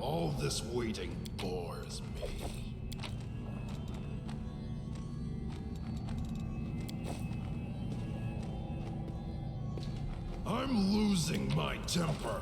All this waiting bores me. I'm losing my temper.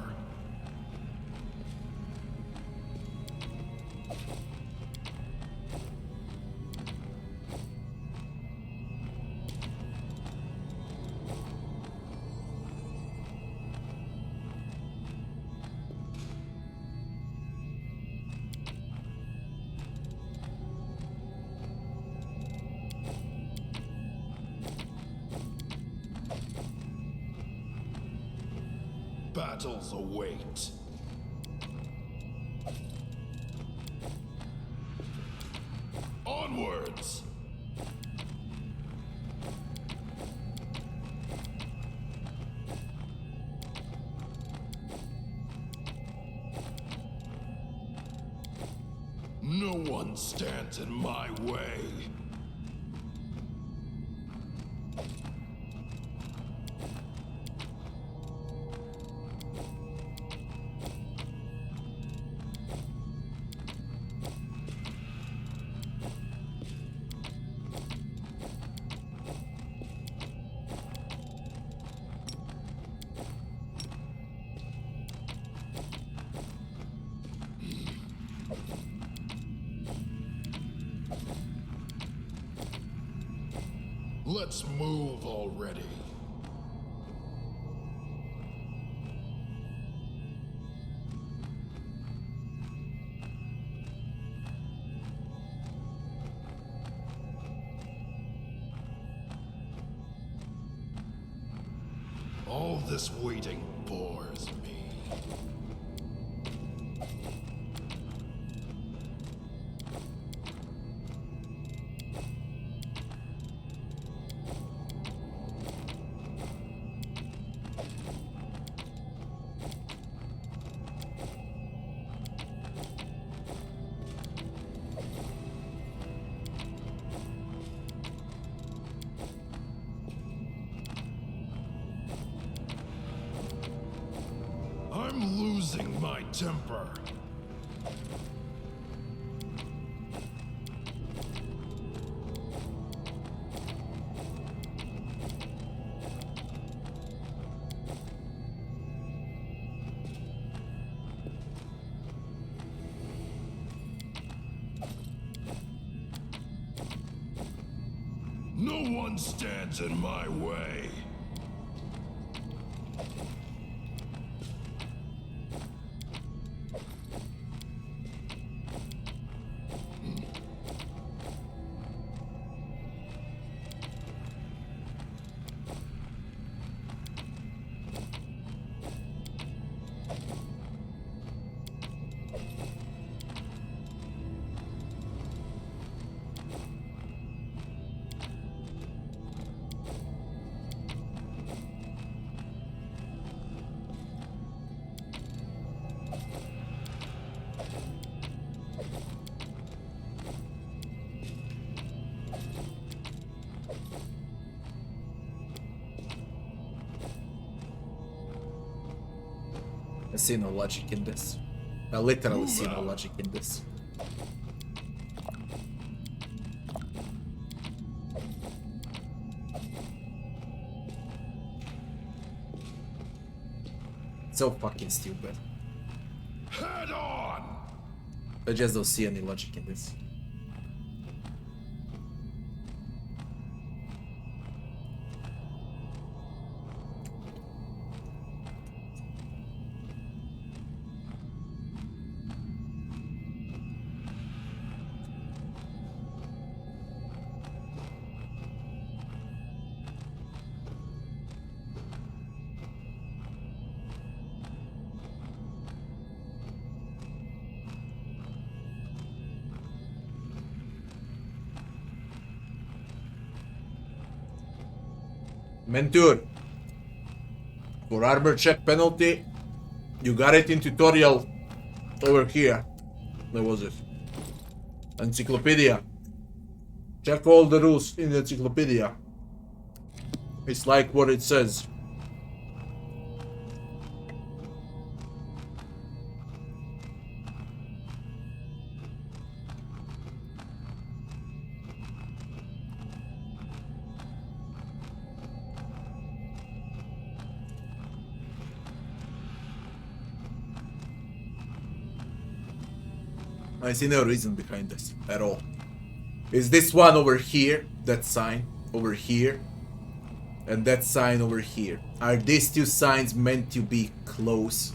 Battles await. Onwards! No one stands in my way. Let's move already. All this waiting bores me. I'm losing my temper. No one stands in my way. I see no logic in this. I literally see no logic in this. So fucking stupid. Head on! I just don't see any logic in this. Mentor, for armor check penalty, you got it in tutorial over here. Where was it? Encyclopedia. Check all the rules in the encyclopedia. It's like what it says. I see no reason behind this at all. Is this one over here? That sign over here? And that sign over here. Are these two signs meant to be close?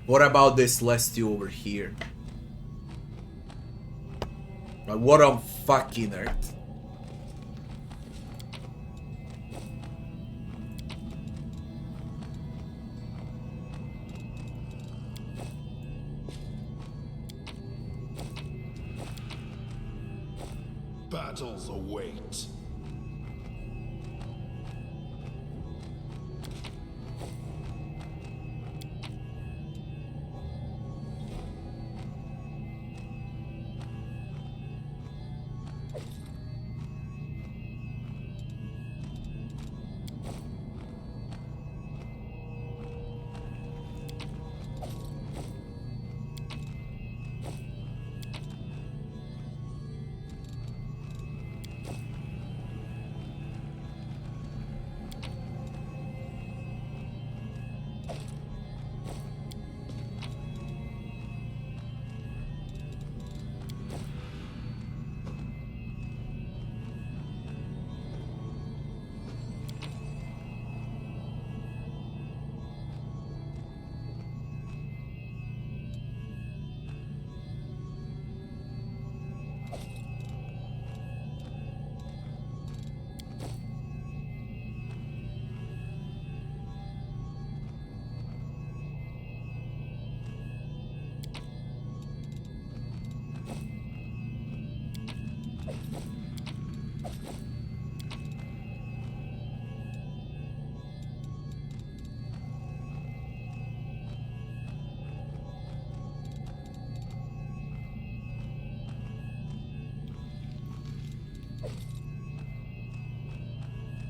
What about this last two over here? What on fucking earth? Battles await.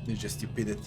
You just stupid.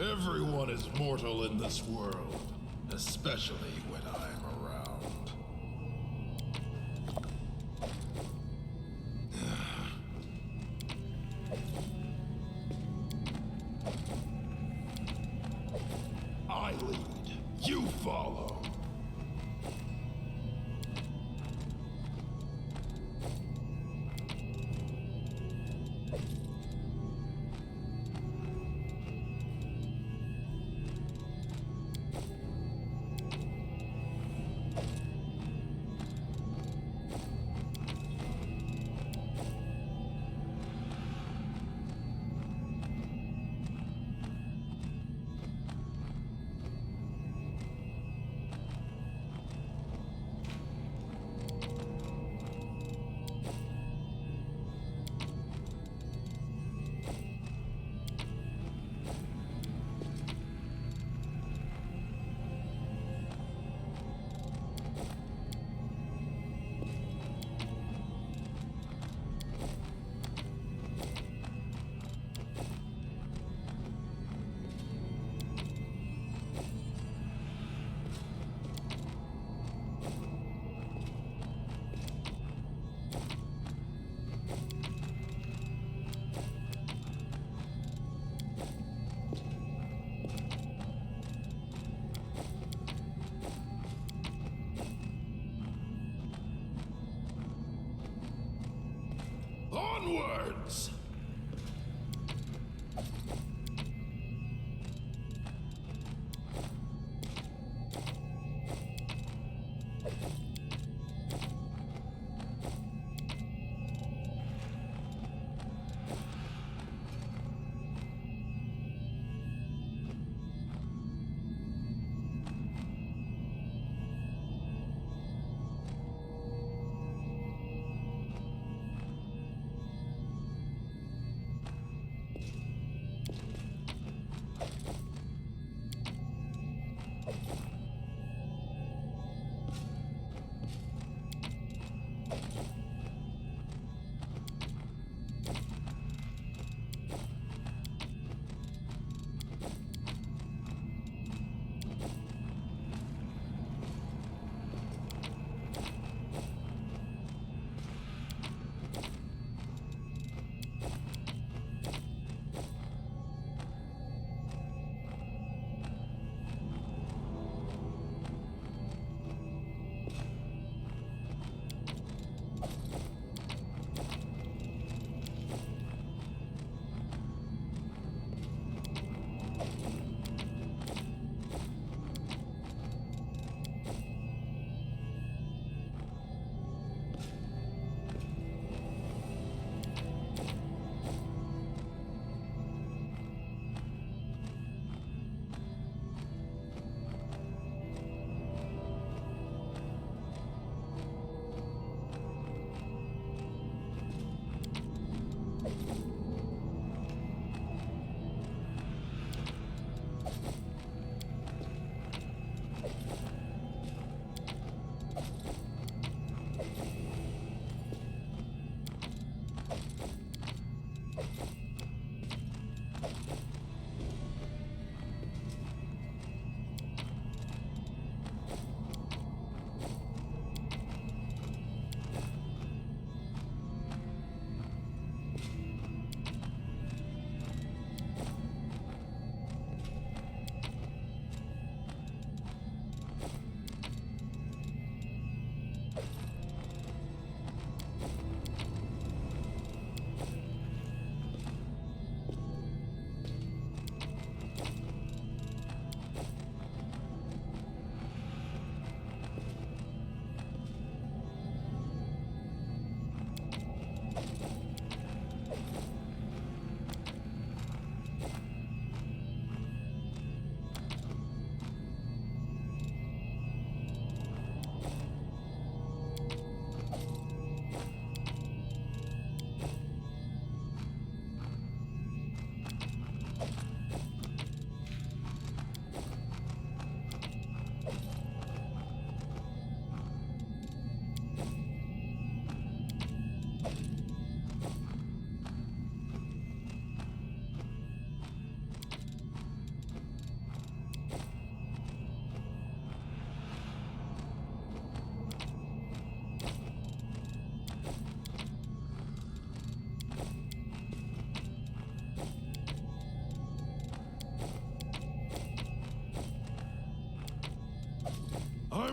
Everyone is mortal in this world, especially when I'm around. I lead, you follow. Onwards!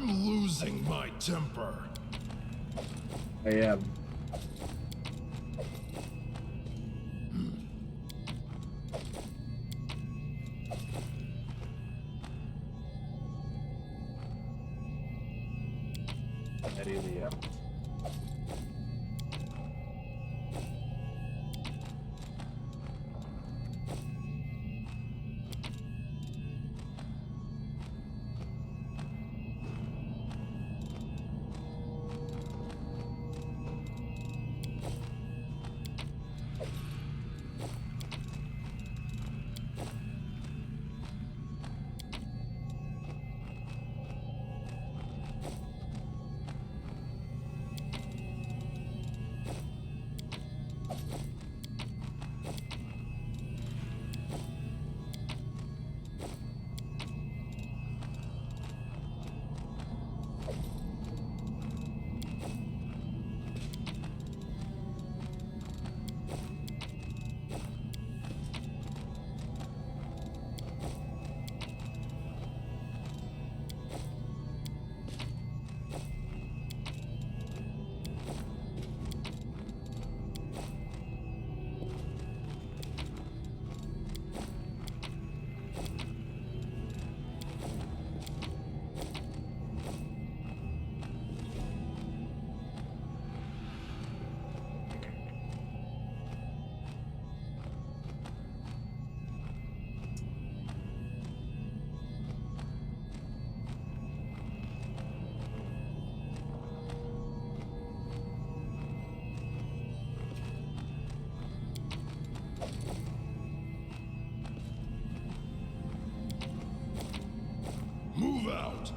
I'm losing my temper. I am. I really am. Move out!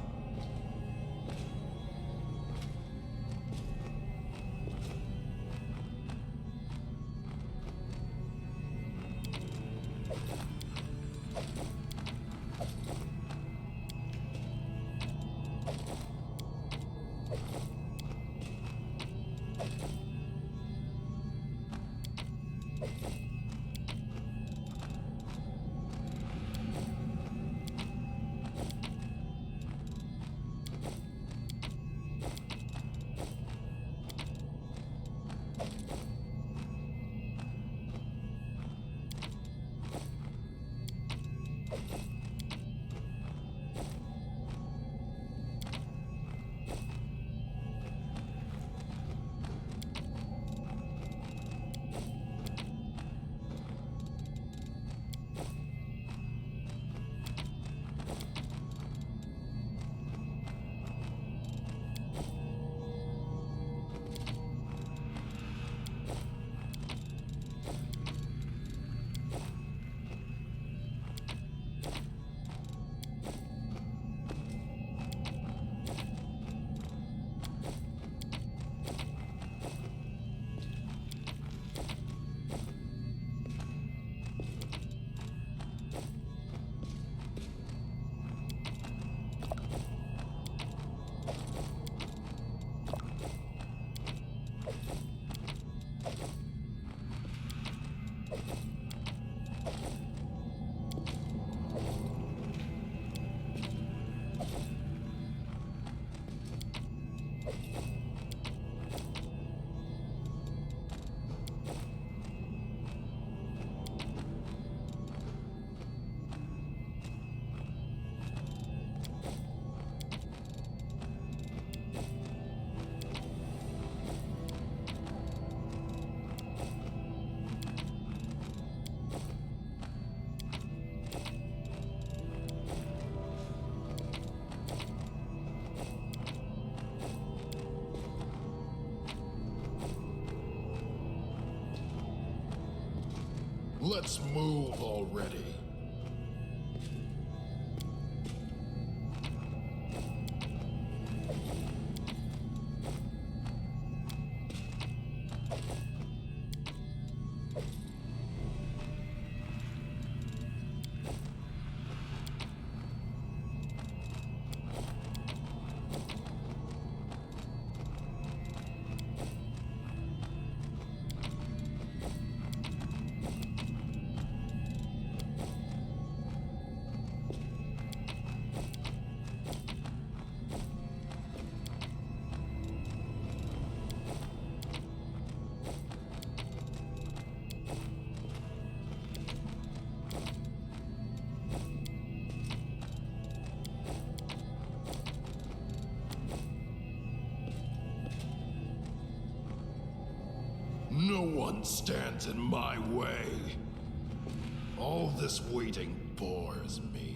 Let's move already. No one stands in my way. All this waiting bores me.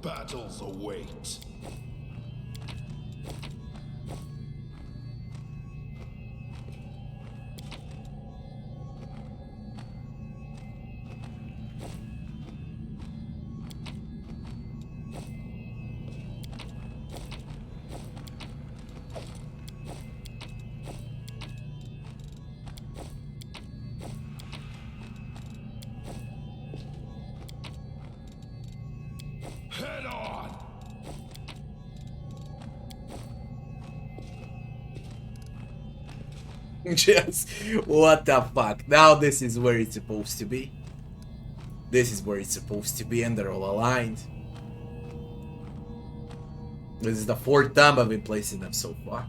Battles await. Head on! Just what the fuck? Now this is where it's supposed to be. This is where it's supposed to be, and they're all aligned. This is the 4th time I've been placing them so far.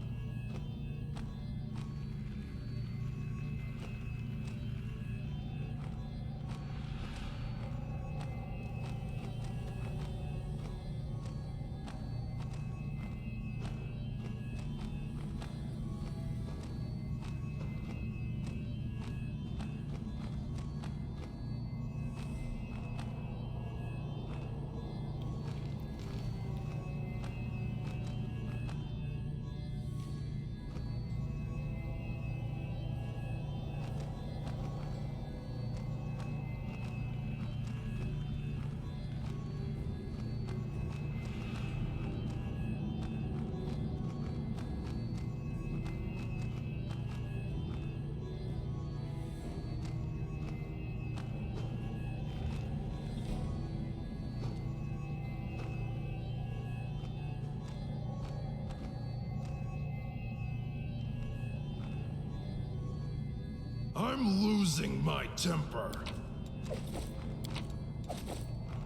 I'm losing my temper.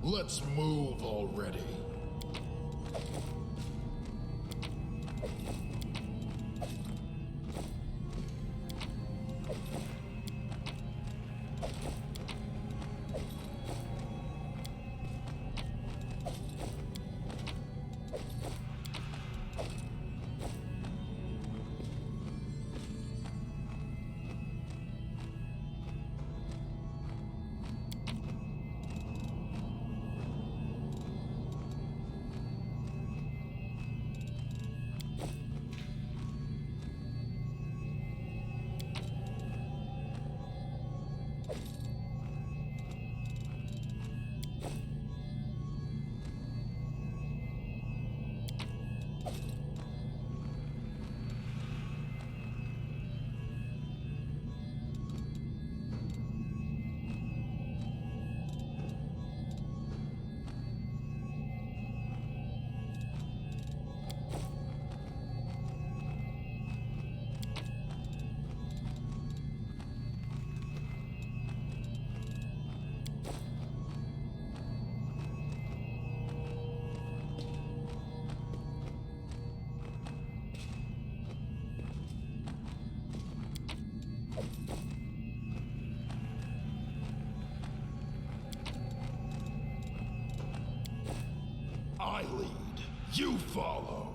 Let's move already. I lead, you follow.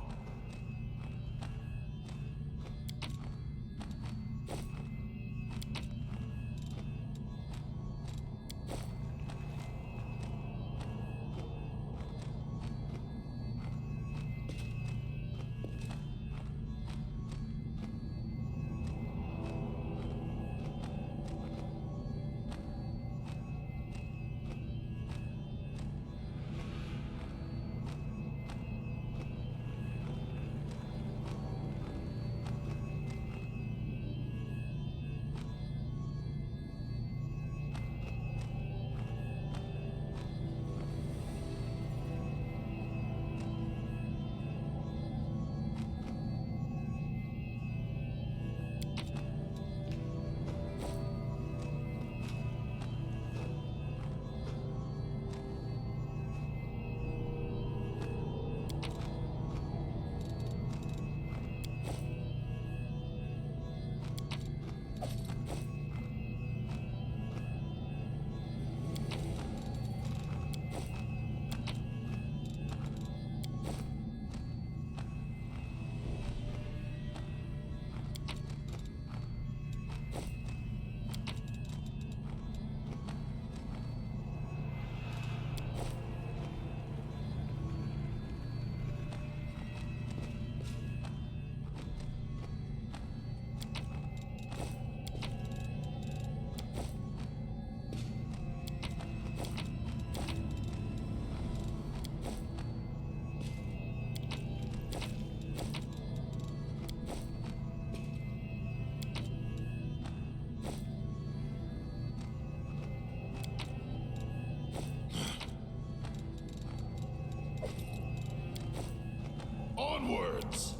Onwards!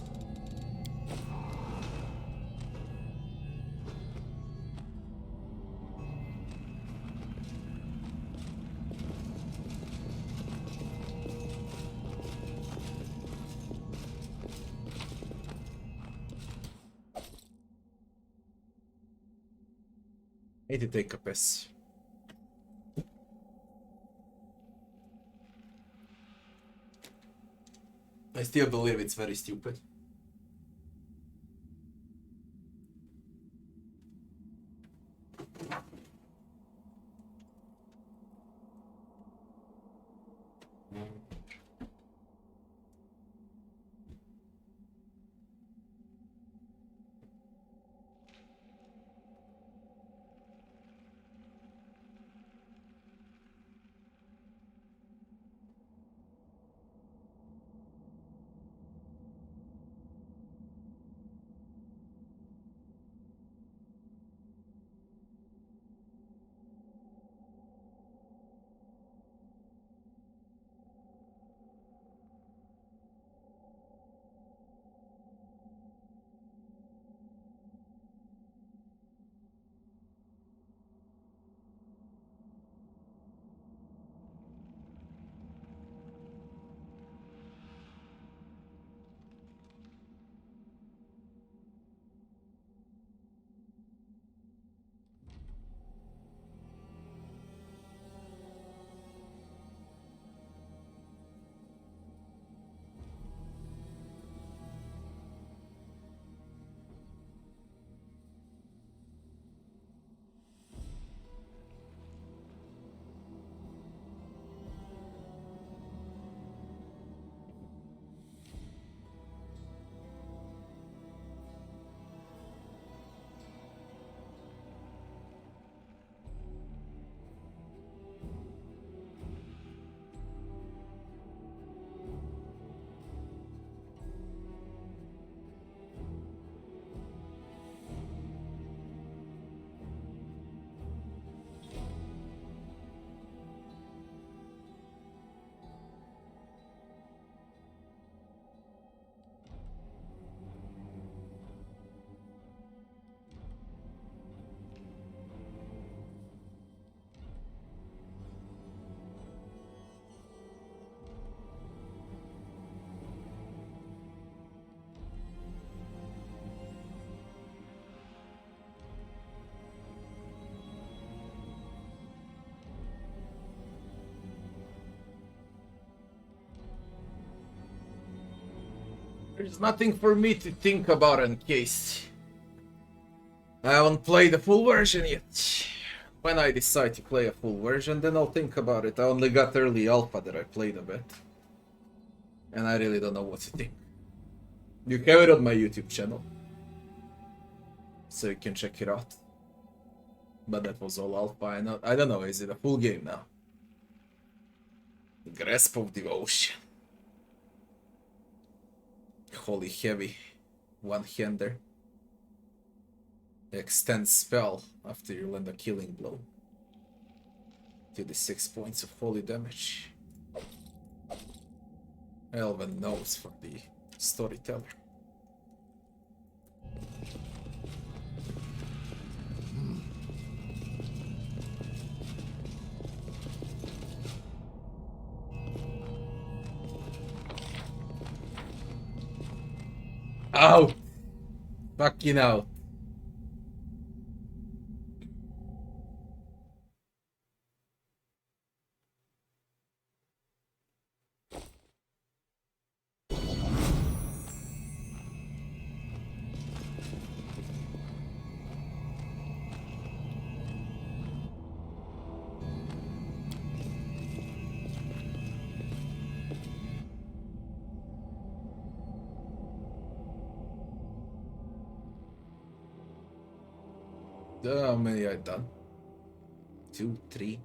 Need to take a piss. I still believe it's very stupid. There's nothing for me to think about in case. I haven't played the full version yet. When I decide to play a full version, then I'll think about it. I only got early alpha that I played a bit. And I really don't know what to think. You have it on my YouTube channel, so you can check it out. But that was all alpha. I don't know, is it a full game now? Grasp of Devotion. Holy heavy. One-hander. Extend spell after you land a killing blow. 36 points of holy damage. Elven nose for the storyteller. Out! Fucking out. How many I done? 2, 3.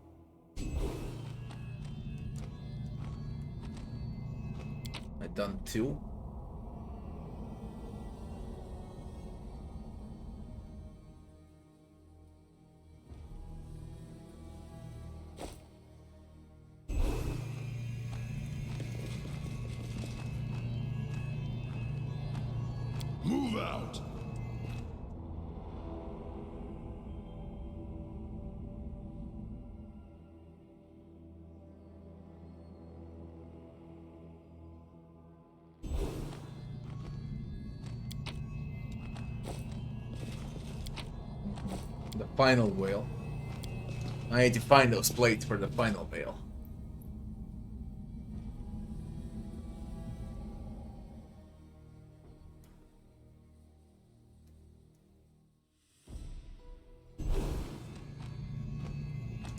I done 2. Move out. The final whale. I need to find those plates for the final whale.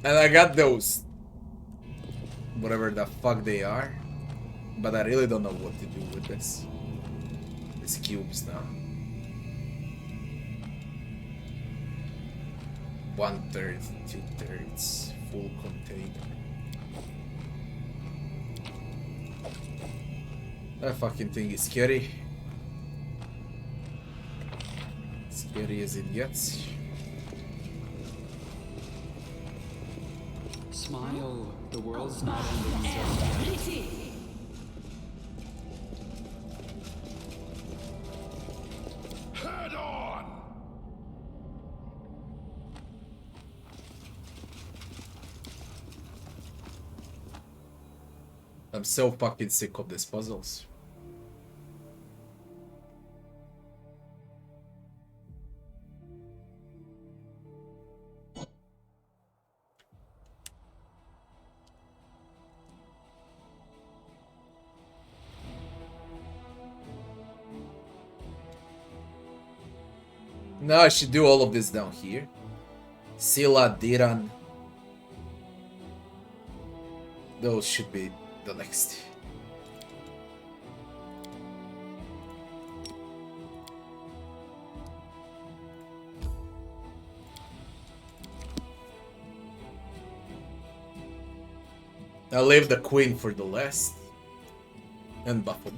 And I got those. Whatever the fuck they are. But I really don't know what to do with this. These cubes now. 1/3, 2/3, full container. That fucking thing is scary. Scary as it gets. Smile, the world's not ending just yet. Head on! I'm so fucking sick of these puzzles. Now I should do all of this down here. Sila, Diran. Those should be the next. I'll leave the queen for the last. And Baphomet.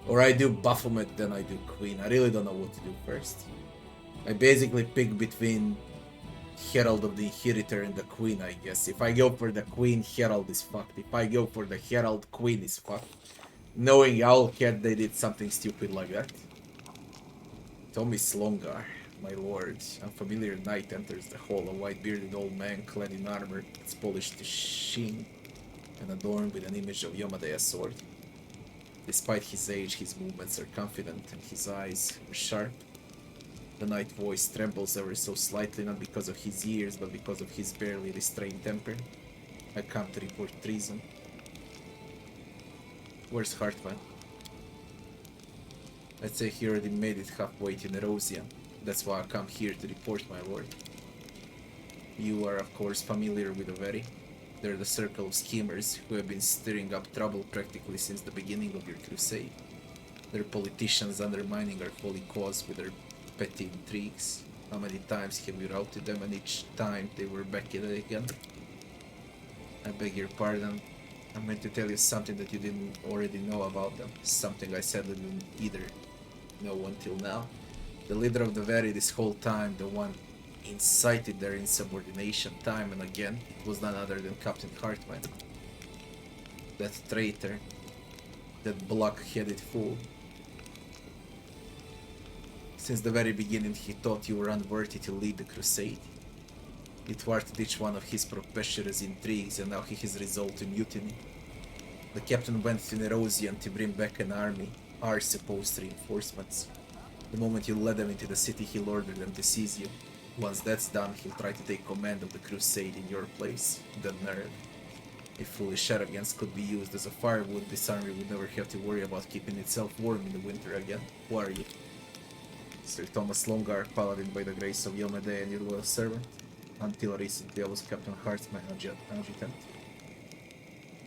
Or I do Baphomet, then I do queen. I really don't know what to do first. I basically pick between Herald of the Inheritor and the queen, I guess. If I go for the queen, Herald is fucked. If I go for the Herald, queen is fucked. Knowing Owlcat, they did something stupid like that. Tommy Slongar, my lord. Unfamiliar knight enters the hall. A white-bearded old man clad in armor that's polished to sheen and adorned with an image of Yomadea's sword. Despite his age, his movements are confident and his eyes are sharp. The knight voice trembles ever so slightly, not because of his years, but because of his barely restrained temper. I come to report treason. Where's Hartman? I'd say he already made it halfway to Nerosia. That's why I come here to report, my lord. You are, of course, familiar with the Veri. They're the circle of schemers who have been stirring up trouble practically since the beginning of your crusade. They're politicians undermining our holy cause with their petty intrigues. How many times have you routed them, and each time they were back at it again? I beg your pardon. I meant to tell you something that you didn't already know about them. Something I sadly didn't either know until now. The leader of the Veri this whole time, the one incited their insubordination time and again, was none other than Captain Hartman. That traitor. That block-headed fool. Since the very beginning he thought you were unworthy to lead the crusade. He thwarted each one of his preposterous intrigues, and now he has resolved to mutiny. The captain went to Nerosian to bring back an army, our supposed reinforcements. The moment you led them into the city, he'll order them to seize you. Once that's done, he'll try to take command of the crusade in your place. The nerve. If foolish arrogance could be used as a firewood, this army would never have to worry about keeping itself warm in the winter again. Who are you? Sir Thomas Longar, paladin by the grace of Yomade and your loyal servant. Until recently I was Captain Hartman, adjutant.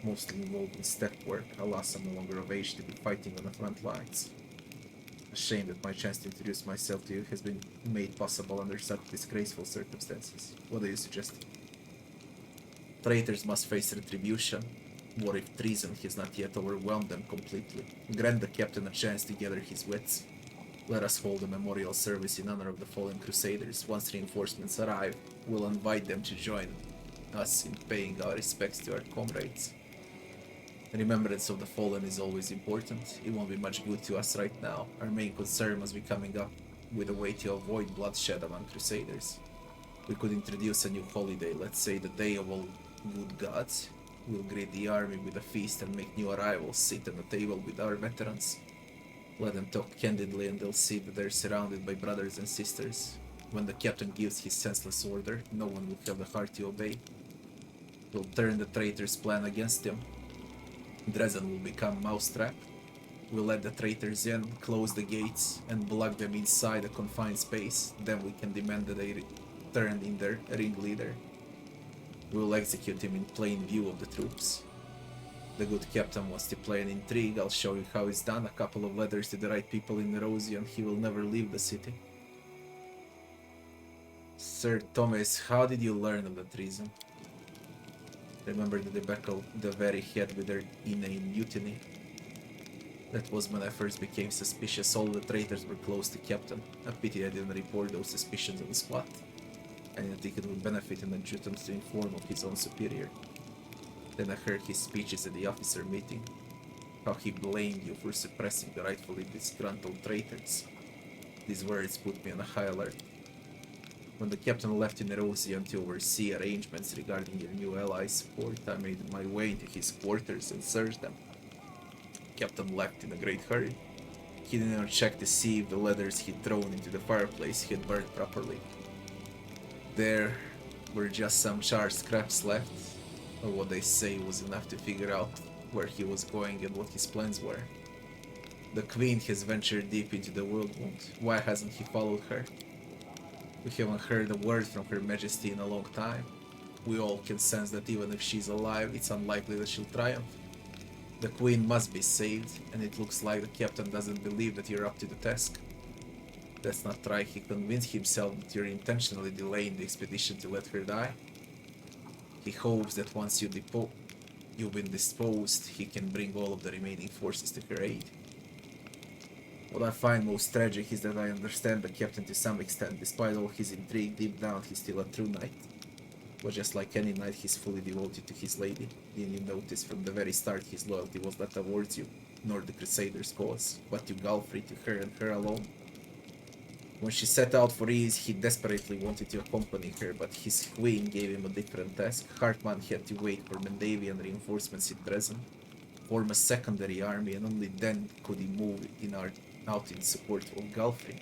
Mostly involved in step work. Alas, I'm no longer of age to be fighting on the front lines. A shame that my chance to introduce myself to you has been made possible under such disgraceful circumstances. What do you suggest? Traitors must face retribution. What if treason has not yet overwhelmed them completely? Grant the captain a chance to gather his wits. Let us hold a memorial service in honor of the fallen crusaders. Once reinforcements arrive, we'll invite them to join us in paying our respects to our comrades. Remembrance of the fallen is always important. It won't be much good to us right now. Our main concern must be coming up with a way to avoid bloodshed among Crusaders. We could introduce a new holiday, let's say the Day of All Good Gods. We'll greet the army with a feast and make new arrivals sit at the table with our veterans. Let them talk candidly and they'll see that they're surrounded by brothers and sisters. When the captain gives his senseless order, no one will have the heart to obey. We'll turn the traitor's plan against him. Dresden will become mousetrap. We'll let the traitors in, close the gates, and block them inside a confined space. Then we can demand that they turn in their ringleader. We'll execute him in plain view of the troops. The good captain wants to play an intrigue. I'll show you how it's done. A couple of letters to the right people in Erosion. He will never leave the city. Sir Thomas, how did you learn of the treason? Remember the debacle the very had with their inane mutiny? That was when I first became suspicious. All the traitors were close to Captain. A pity I didn't report those suspicions on the spot. I didn't think it would benefit an adjutant to inform of his own superior. Then I heard his speeches at the officer meeting. How he blamed you for suppressing the rightfully disgruntled traitors. These words put me on a high alert. When the captain left in Erosion to oversee arrangements regarding your new allies' support, I made my way into his quarters and searched them. Captain left in a great hurry. He didn't even check to see if the letters he'd thrown into the fireplace had burned properly. There were just some charred scraps left, or what they say was enough to figure out where he was going and what his plans were. The Queen has ventured deep into the world wound. Why hasn't he followed her? We haven't heard a word from Her Majesty in a long time. We all can sense that even if she's alive, it's unlikely that she'll triumph. The Queen must be saved, and it looks like the captain doesn't believe that you're up to the task. Let's not try he convinced himself that you're intentionally delaying the expedition to let her die. He hopes that once you've been disposed, he can bring all of the remaining forces to her aid. What I find most tragic is that I understand the captain to some extent. Despite all his intrigue, deep down he's still a true knight. But just like any knight, he's fully devoted to his lady. Didn't you notice from the very start his loyalty was not towards you, nor the Crusaders' cause, but to Galfrey, to her and her alone? When she set out for ease, he desperately wanted to accompany her, but his queen gave him a different task. Hartmann had to wait for Mendavian reinforcements in Dresden, form a secondary army, and only then could he move out in support of Galfrey.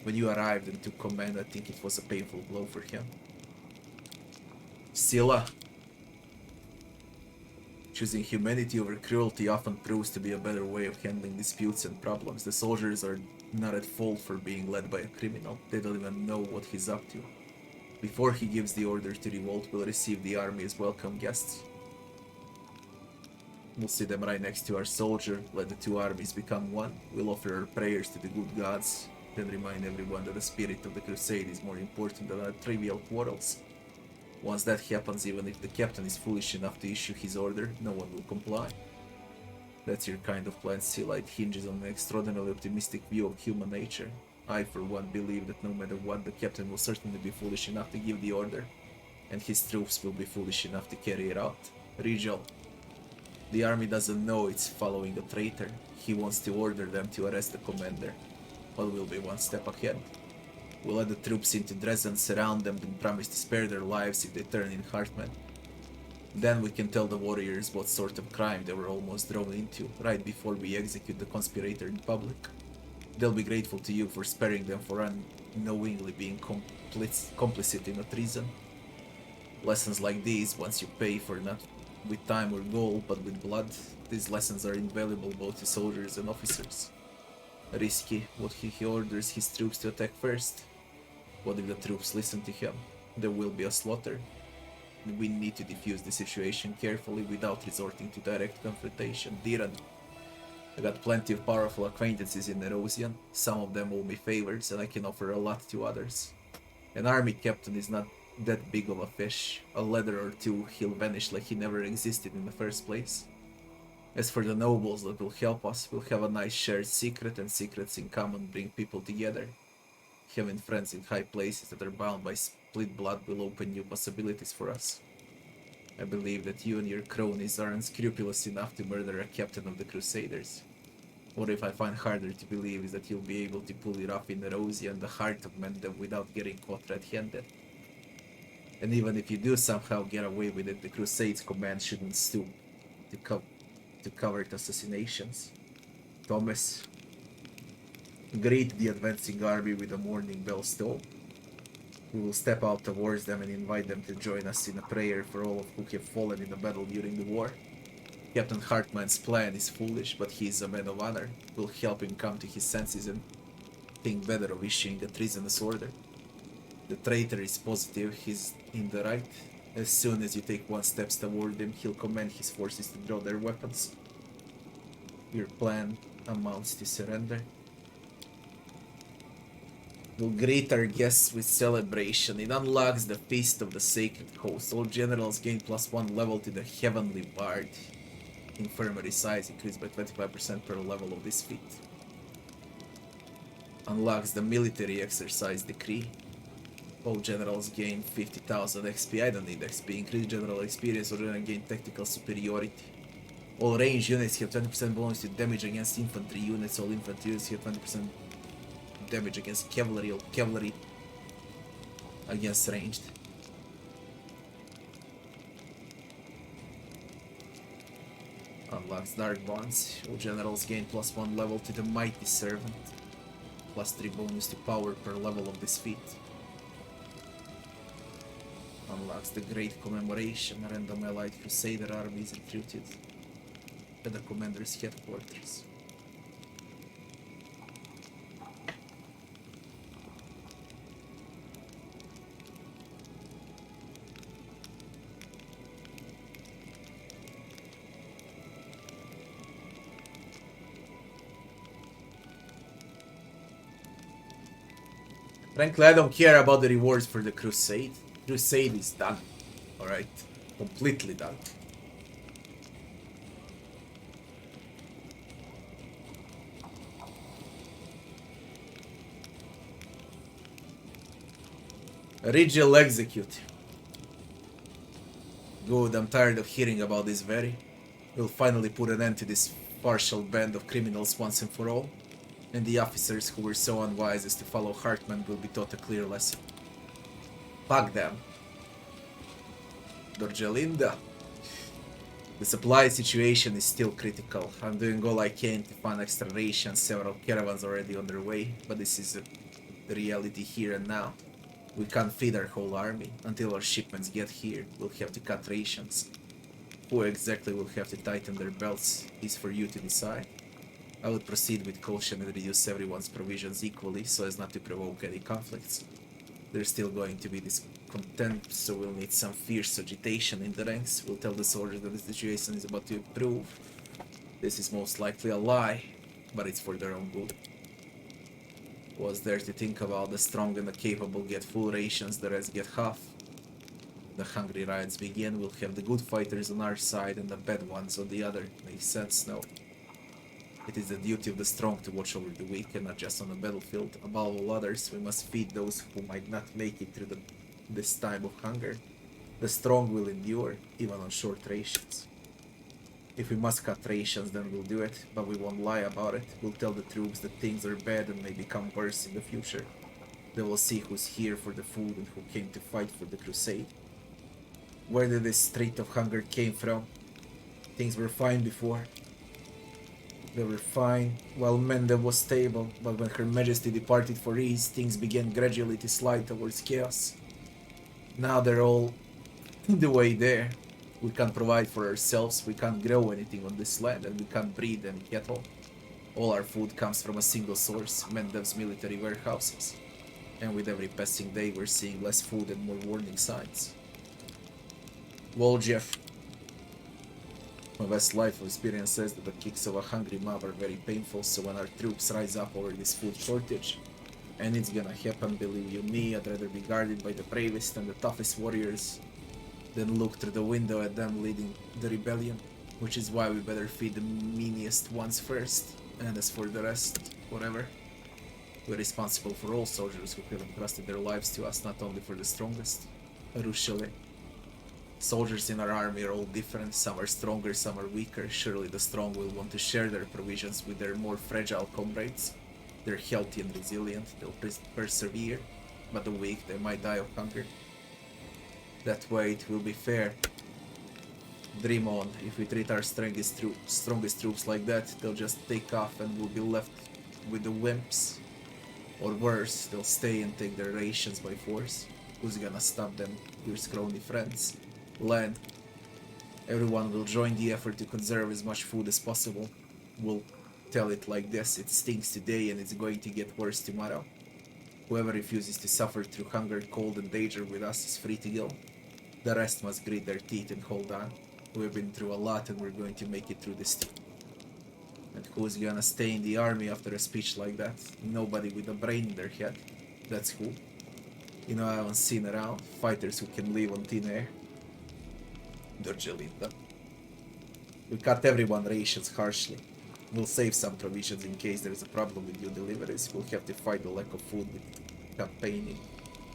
When you arrived and took command, I think it was a painful blow for him. Scylla. Choosing humanity over cruelty often proves to be a better way of handling disputes and problems. The soldiers are not at fault for being led by a criminal. They don't even know what he's up to. Before he gives the order to revolt, we'll receive the army as welcome guests. We'll see them right next to our soldier, let the two armies become one. We'll offer our prayers to the good gods, then remind everyone that the spirit of the crusade is more important than our trivial quarrels. Once that happens, even if the captain is foolish enough to issue his order, no one will comply. That's your kind of plan, Scylla. It hinges on an extraordinarily optimistic view of human nature. I, for one, believe that no matter what, the captain will certainly be foolish enough to give the order, and his troops will be foolish enough to carry it out. Rigel. The army doesn't know it's following a traitor. He wants to order them to arrest the commander, but we'll be one step ahead. We'll let the troops into Dresden, surround them, and promise to spare their lives if they turn in Hartmann. Then we can tell the warriors what sort of crime they were almost drawn into, right before we execute the conspirator in public. They'll be grateful to you for sparing them for unknowingly being complicit in a treason. Lessons like these, once you pay for not with time or gold, but with blood, these lessons are invaluable both to soldiers and officers. Risky, what he orders his troops to attack first. What if the troops listen to him? There will be a slaughter. We need to defuse the situation carefully without resorting to direct confrontation. Diran. I got plenty of powerful acquaintances in Erosion. Some of them owe me favors, and I can offer a lot to others. An army captain is not that big of a fish. A letter or two, he'll vanish like he never existed in the first place. As for the nobles that will help us, we'll have a nice shared secret, and secrets in common bring people together. Having friends in high places that are bound by split blood will open new possibilities for us. I believe that you and your cronies are unscrupulous enough to murder a captain of the Crusaders. What if I find harder to believe is that you'll be able to pull it off in the Rosie and the heart of Mendel without getting caught red-handed. And even if you do somehow get away with it, the Crusades command shouldn't stoop to covert assassinations. Thomas, greet the advancing army with a morning bell stole. We will step out towards them and invite them to join us in a prayer for all of who have fallen in the battle during the war. Captain Hartmann's plan is foolish, but he is a man of honor. We'll help him come to his senses and think better of issuing a treasonous order. The traitor is positive he's in the right. As soon as you take one step toward him, he'll command his forces to draw their weapons. Your plan amounts to surrender. We'll greet our guests with celebration. It unlocks the Feast of the Sacred Host. All generals gain +1 level to the Heavenly Bard. Infirmary size increased by 25% per level of this feat. Unlocks the Military Exercise Decree. All generals gain 50,000 XP. I don't need XP. Increase general experience or then gain tactical superiority. All range units have 20% bonus to damage against infantry units. All infantry units have 20% damage against cavalry. All cavalry against ranged. Unlocks Dark Bonds. All generals gain +1 level to the Mighty Servant. +3 bonus to power per level of this feat. Unlocks the Great Commemoration. Random allied Crusader armies recruited at the commander's headquarters. Frankly, I don't care about the rewards for the Crusade. Crusade is done. Alright? Completely done. Regal execute. Good, I'm tired of hearing about this very. We'll finally put an end to this partial band of criminals once and for all. And the officers who were so unwise as to follow Hartmann will be taught a clear lesson. Fuck them. Dorgelinda. The supply situation is still critical. I'm doing all I can to find extra rations, several caravans already on their way, but this is the reality here and now. We can't feed our whole army. Until our shipments get here, we'll have to cut rations. Who exactly will have to tighten their belts is for you to decide. I would proceed with caution and reduce everyone's provisions equally so as not to provoke any conflicts. There's still going to be discontent, so we'll need some fierce agitation in the ranks. We'll tell the soldiers that the situation is about to improve. This is most likely a lie, but it's for their own good. What's there to think about? The strong and the capable get full rations, the rest get half. The hungry riots begin, we'll have the good fighters on our side and the bad ones on the other. Makes sense, no? It is the duty of the strong to watch over the weak and not just on the battlefield. Above all others, we must feed those who might not make it through this time of hunger. The strong will endure, even on short rations. If we must cut rations, then we'll do it, but we won't lie about it. We'll tell the troops that things are bad and may become worse in the future. They will see who's here for the food and who came to fight for the crusade. Where did this streak of hunger came from? Things were fine before. They were fine while Mendel was stable, but when Her Majesty departed for ease, things began gradually to slide towards chaos. Now they're all the way there. We can't provide for ourselves, we can't grow anything on this land, and we can't breed any cattle. All our food comes from a single source, Mendel's military warehouses. And with every passing day, we're seeing less food and more warning signs. Well, Jeff. My best life experience says that the kicks of a hungry mob are very painful, so when our troops rise up over this food shortage, and it's gonna happen, believe you me, I'd rather be guarded by the bravest and the toughest warriors than look through the window at them leading the rebellion, which is why we better feed the meanest ones first, and as for the rest, whatever. We're responsible for all soldiers who have entrusted their lives to us, not only for the strongest. Rushale. Soldiers in our army are all different, some are stronger, some are weaker. Surely the strong will want to share their provisions with their more fragile comrades. They're healthy and resilient, they'll persevere, but the weak, they might die of hunger. That way it will be fair. Dream on. If we treat our strongest troops like that, they'll just take off and we'll be left with the wimps. Or worse, they'll stay and take their rations by force. Who's gonna stop them? Your scrawny friends. Land. Everyone will join the effort to conserve as much food as possible. We'll tell it like this: it stinks today and it's going to get worse tomorrow. Whoever refuses to suffer through hunger, cold and danger with us is free to go. The rest must grit their teeth and hold on. We've been through a lot and we're going to make it through this too. And who's gonna stay in the army after a speech like that? Nobody with a brain in their head. That's who. You know, I haven't seen around fighters who can live on thin air. Dorjelinda. We cut everyone rations harshly. We'll save some provisions in case there's a problem with your deliveries. We'll have to fight the lack of food with campaigning.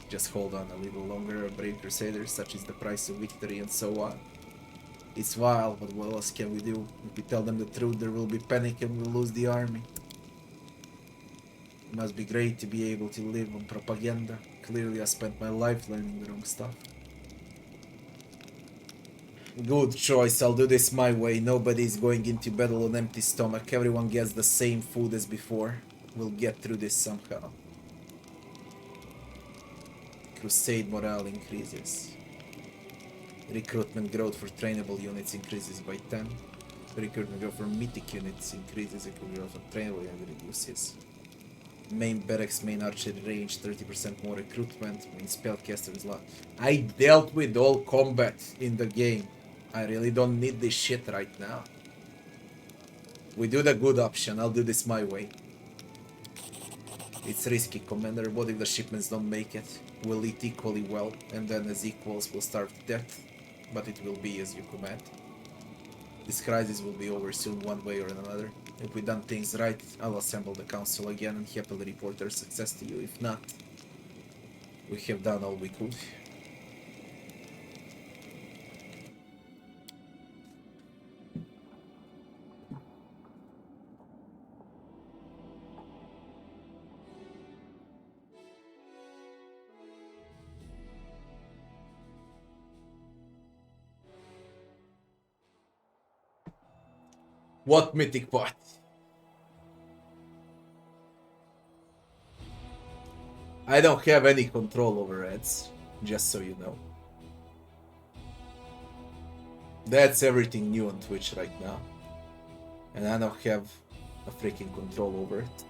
Just hold on a little longer, brave crusaders, such is the price of victory and so on. It's wild, but what else can we do? If we tell them the truth, there will be panic and we'll lose the army. It must be great to be able to live on propaganda. Clearly I spent my life learning the wrong stuff. Good choice, I'll do this my way. Nobody's going into battle on empty stomach. Everyone gets the same food as before. We'll get through this somehow. Crusade morale increases. Recruitment growth for trainable units increases by 10. Recruitment growth for mythic units increases. Recruitment growth for trainable units reduces. Main barracks, main archery range, 30% more recruitment. Main spellcaster is lot. I dealt with all combat in the game. I really don't need this shit right now. We do the good option. I'll do this my way. It's risky, Commander. What if the shipments don't make it? We'll eat equally well, and then as equals we'll starve to death. But it will be as you command. This crisis will be over soon, one way or another. If we've done things right, I'll assemble the council again and happily report our success to you. If not, we have done all we could. What mythic part? I don't have any control over Reds, just so you know. That's everything new on Twitch right now. And I don't have a freaking control over it.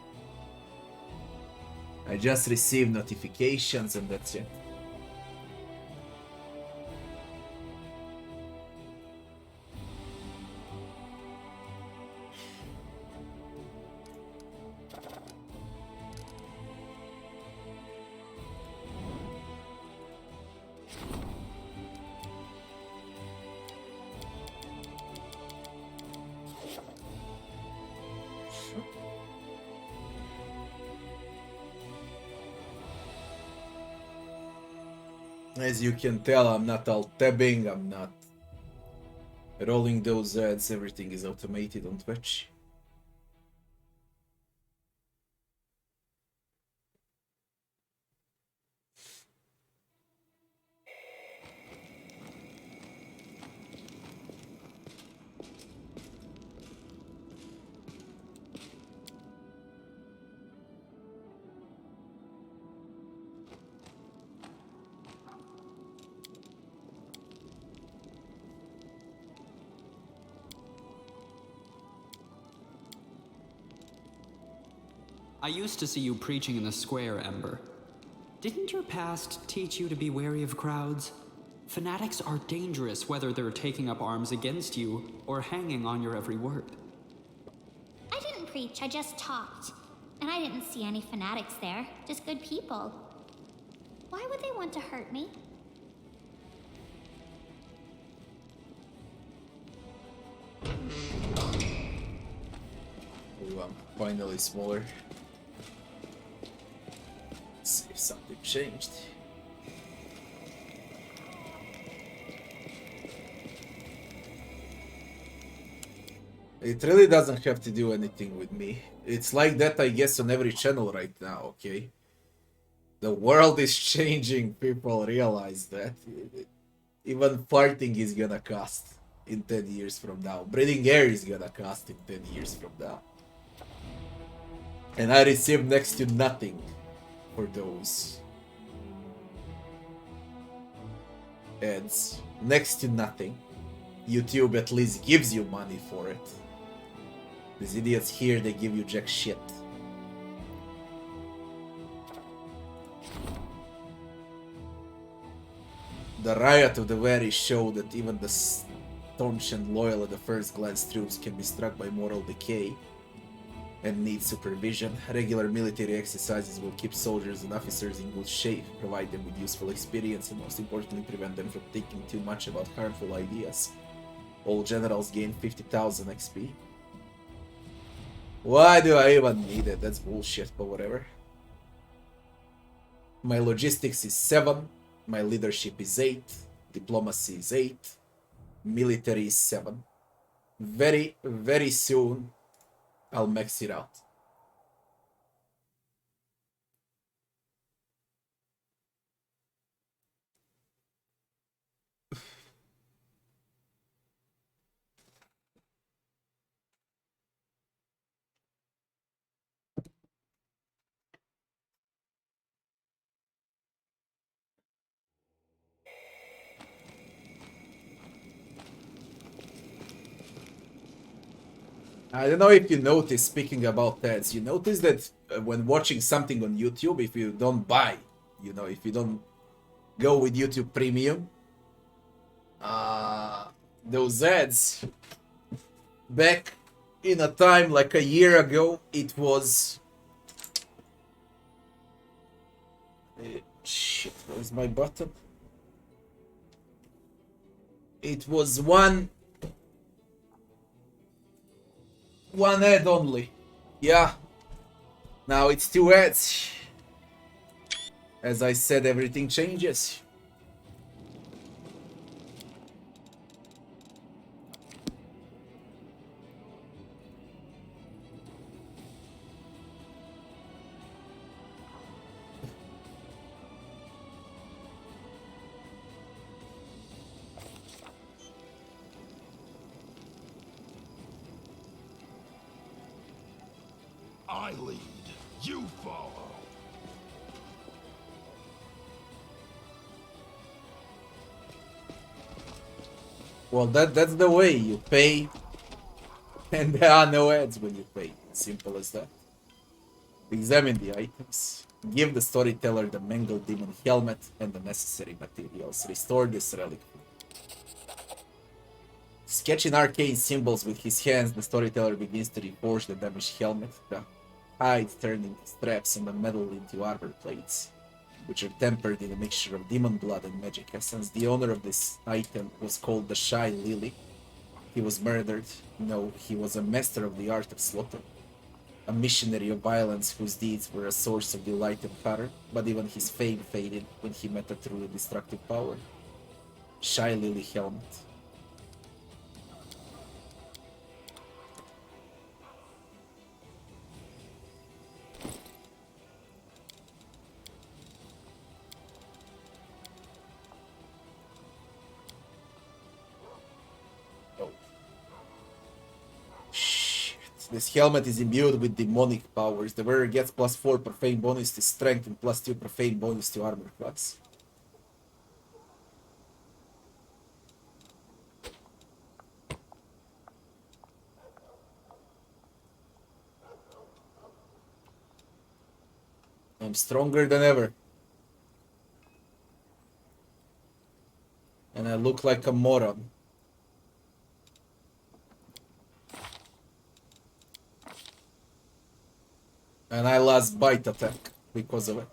I just receive notifications and that's it. As you can tell, I'm not alt-tabbing, I'm not rolling those ads, everything is automated on Twitch. I used to see you preaching in the square, Ember. Didn't your past teach you to be wary of crowds? Fanatics are dangerous whether they're taking up arms against you or hanging on your every word. I didn't preach, I just talked. And I didn't see any fanatics there, just good people. Why would they want to hurt me? Ooh, I'm finally smaller. Let's see if something changed. It really doesn't have to do anything with me. It's like that, I guess, on every channel right now, okay? The world is changing, people realize that. Even farting is gonna cost in 10 years from now. Breathing air is gonna cost in 10 years from now. And I receive next to nothing for those ads. Next to nothing. YouTube at least gives you money for it. These idiots here, they give you jack shit. The riot of the Very show that even the staunch and loyal at the first glance troops can be struck by moral decay and need supervision. Regular military exercises will keep soldiers and officers in good shape, provide them with useful experience, and most importantly prevent them from thinking too much about harmful ideas. All generals gain 50,000 XP. Why do I even need it? That's bullshit, but whatever. My logistics is 7, my leadership is 8, diplomacy is 8, military is 7. Very, very soon, I'll max it out. I don't know if you notice, speaking about ads, you notice that when watching something on YouTube, if you don't buy, you know, if you don't go with YouTube Premium, those ads, back in a time like a year ago, it was... shit, where's my button? It was one ad only. Yeah. Now it's 2 ads. As I said, everything changes. I lead, you follow. Well, that's the way. You pay, and there are no ads when you pay. Simple as that. Examine the items. Give the storyteller the mangled demon helmet and the necessary materials. Restore this relic. Sketching arcane symbols with his hands, the storyteller begins to reforge the damaged helmet. The hide turned into straps and the metal into armor plates, which are tempered in a mixture of demon blood and magic essence. The owner of this item was called the Shy Lily. He was murdered. No, he was a master of the art of slaughter. A missionary of violence whose deeds were a source of delight and horror, but even his fame faded when he met a truly destructive power. Shy Lily Helmet. This helmet is imbued with demonic powers. The wearer gets +4 profane bonus to strength and +2 profane bonus to armor class. I'm stronger than ever. And I look like a moron. And I lost bite attack because of it.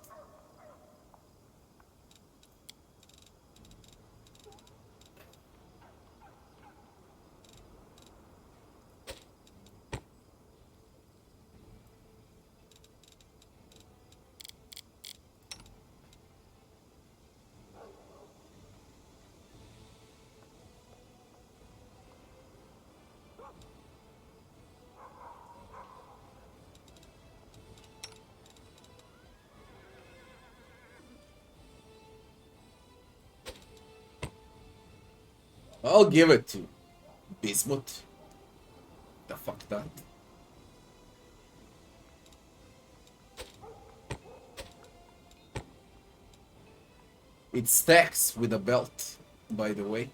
I'll give it to Bismuth. The fuck that. It stacks with a belt, by the way.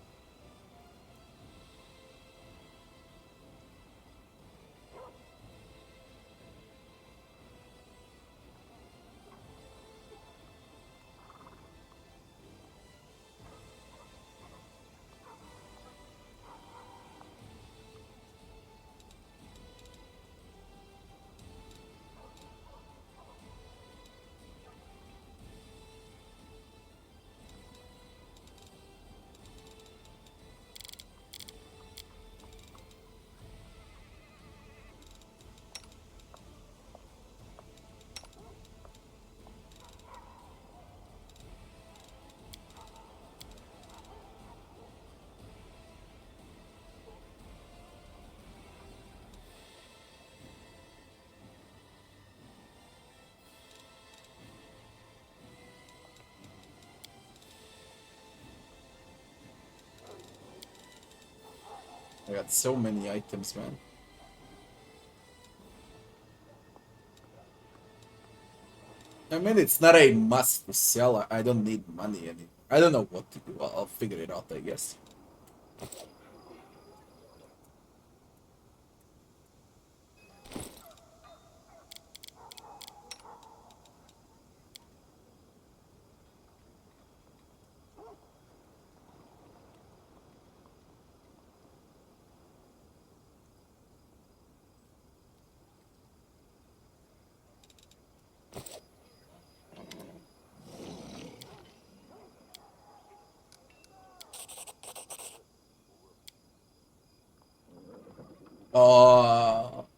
I got so many items, man. I mean, it's not a must to sell. I don't need money anymore. I don't know what to do. I'll figure it out, I guess.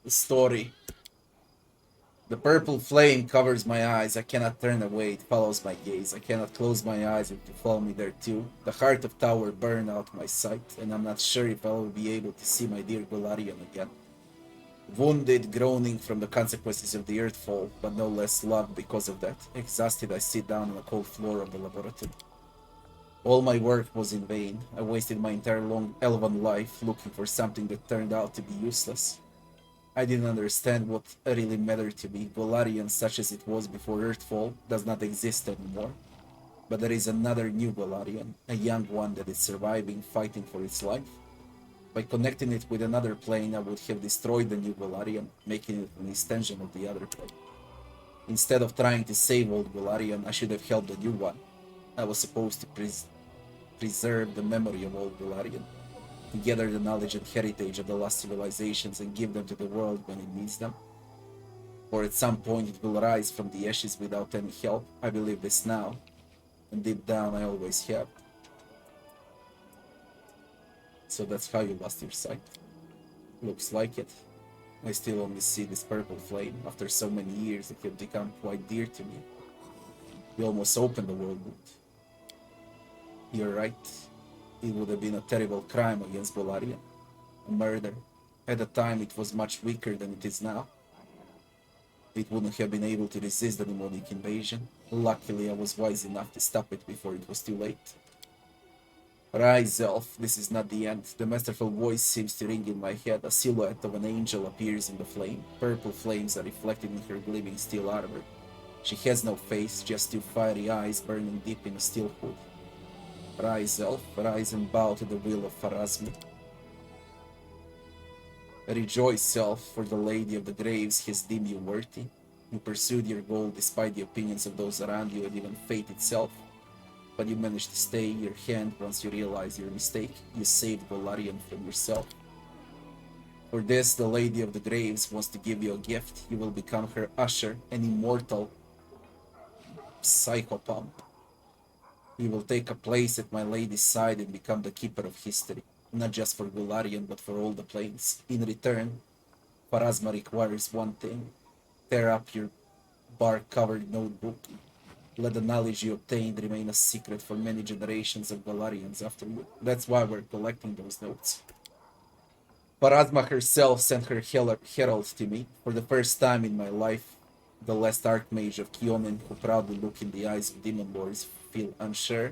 Story. The purple flame covers my eyes. I cannot turn away. It follows my gaze. I cannot close my eyes and to follow me there too. The heart of tower burned out my sight, and I'm not sure if I will be able to see my dear Golarion again. Wounded, groaning from the consequences of the earthfall, but no less loved because of that. Exhausted, I sit down on the cold floor of the laboratory. All my work was in vain. I wasted my entire long elven life looking for something that turned out to be useless. I didn't understand what really mattered to me. Golarion, such as it was before Earthfall, does not exist anymore. But there is another new Golarion, a young one that is surviving, fighting for its life. By connecting it with another plane, I would have destroyed the new Golarion, making it an extension of the other plane. Instead of trying to save old Golarion, I should have helped the new one. I was supposed to preserve the memory of old Golarion, to gather the knowledge and heritage of the lost civilizations and give them to the world when it needs them. Or at some point it will rise from the ashes without any help. I believe this now, and deep down I always have. So that's how you lost your sight. Looks like it. I still only see this purple flame. After so many years, it had become quite dear to me. You almost opened the world wound. You're right. It would have been a terrible crime against Golarion. A murder. At the time, it was much weaker than it is now. It wouldn't have been able to resist the demonic invasion. Luckily, I was wise enough to stop it before it was too late. Rise, elf, this is not the end. The masterful voice seems to ring in my head. A silhouette of an angel appears in the flame. Purple flames are reflected in her gleaming steel armor. She has no face, just two fiery eyes burning deep in a steel hood. Rise, elf, rise and bow to the will of Pharasma. Rejoice, elf, for the Lady of the Graves has deemed you worthy. You pursued your goal despite the opinions of those around you and even fate itself. But you managed to stay your hand once you realized your mistake. You saved Golarion from yourself. For this, the Lady of the Graves wants to give you a gift. You will become her usher, an immortal psychopomp. You will take a place at my lady's side and become the keeper of history. Not just for Golarion, but for all the planes. In return, Pharasma requires one thing. Tear up your bark-covered notebook. Let the knowledge you obtained remain a secret for many generations of Golarians after you. That's why we're collecting those notes. Pharasma herself sent her herald to me. For the first time in my life, the last Archmage of Kionen, who proudly look in the eyes of demon lords, feel unsure.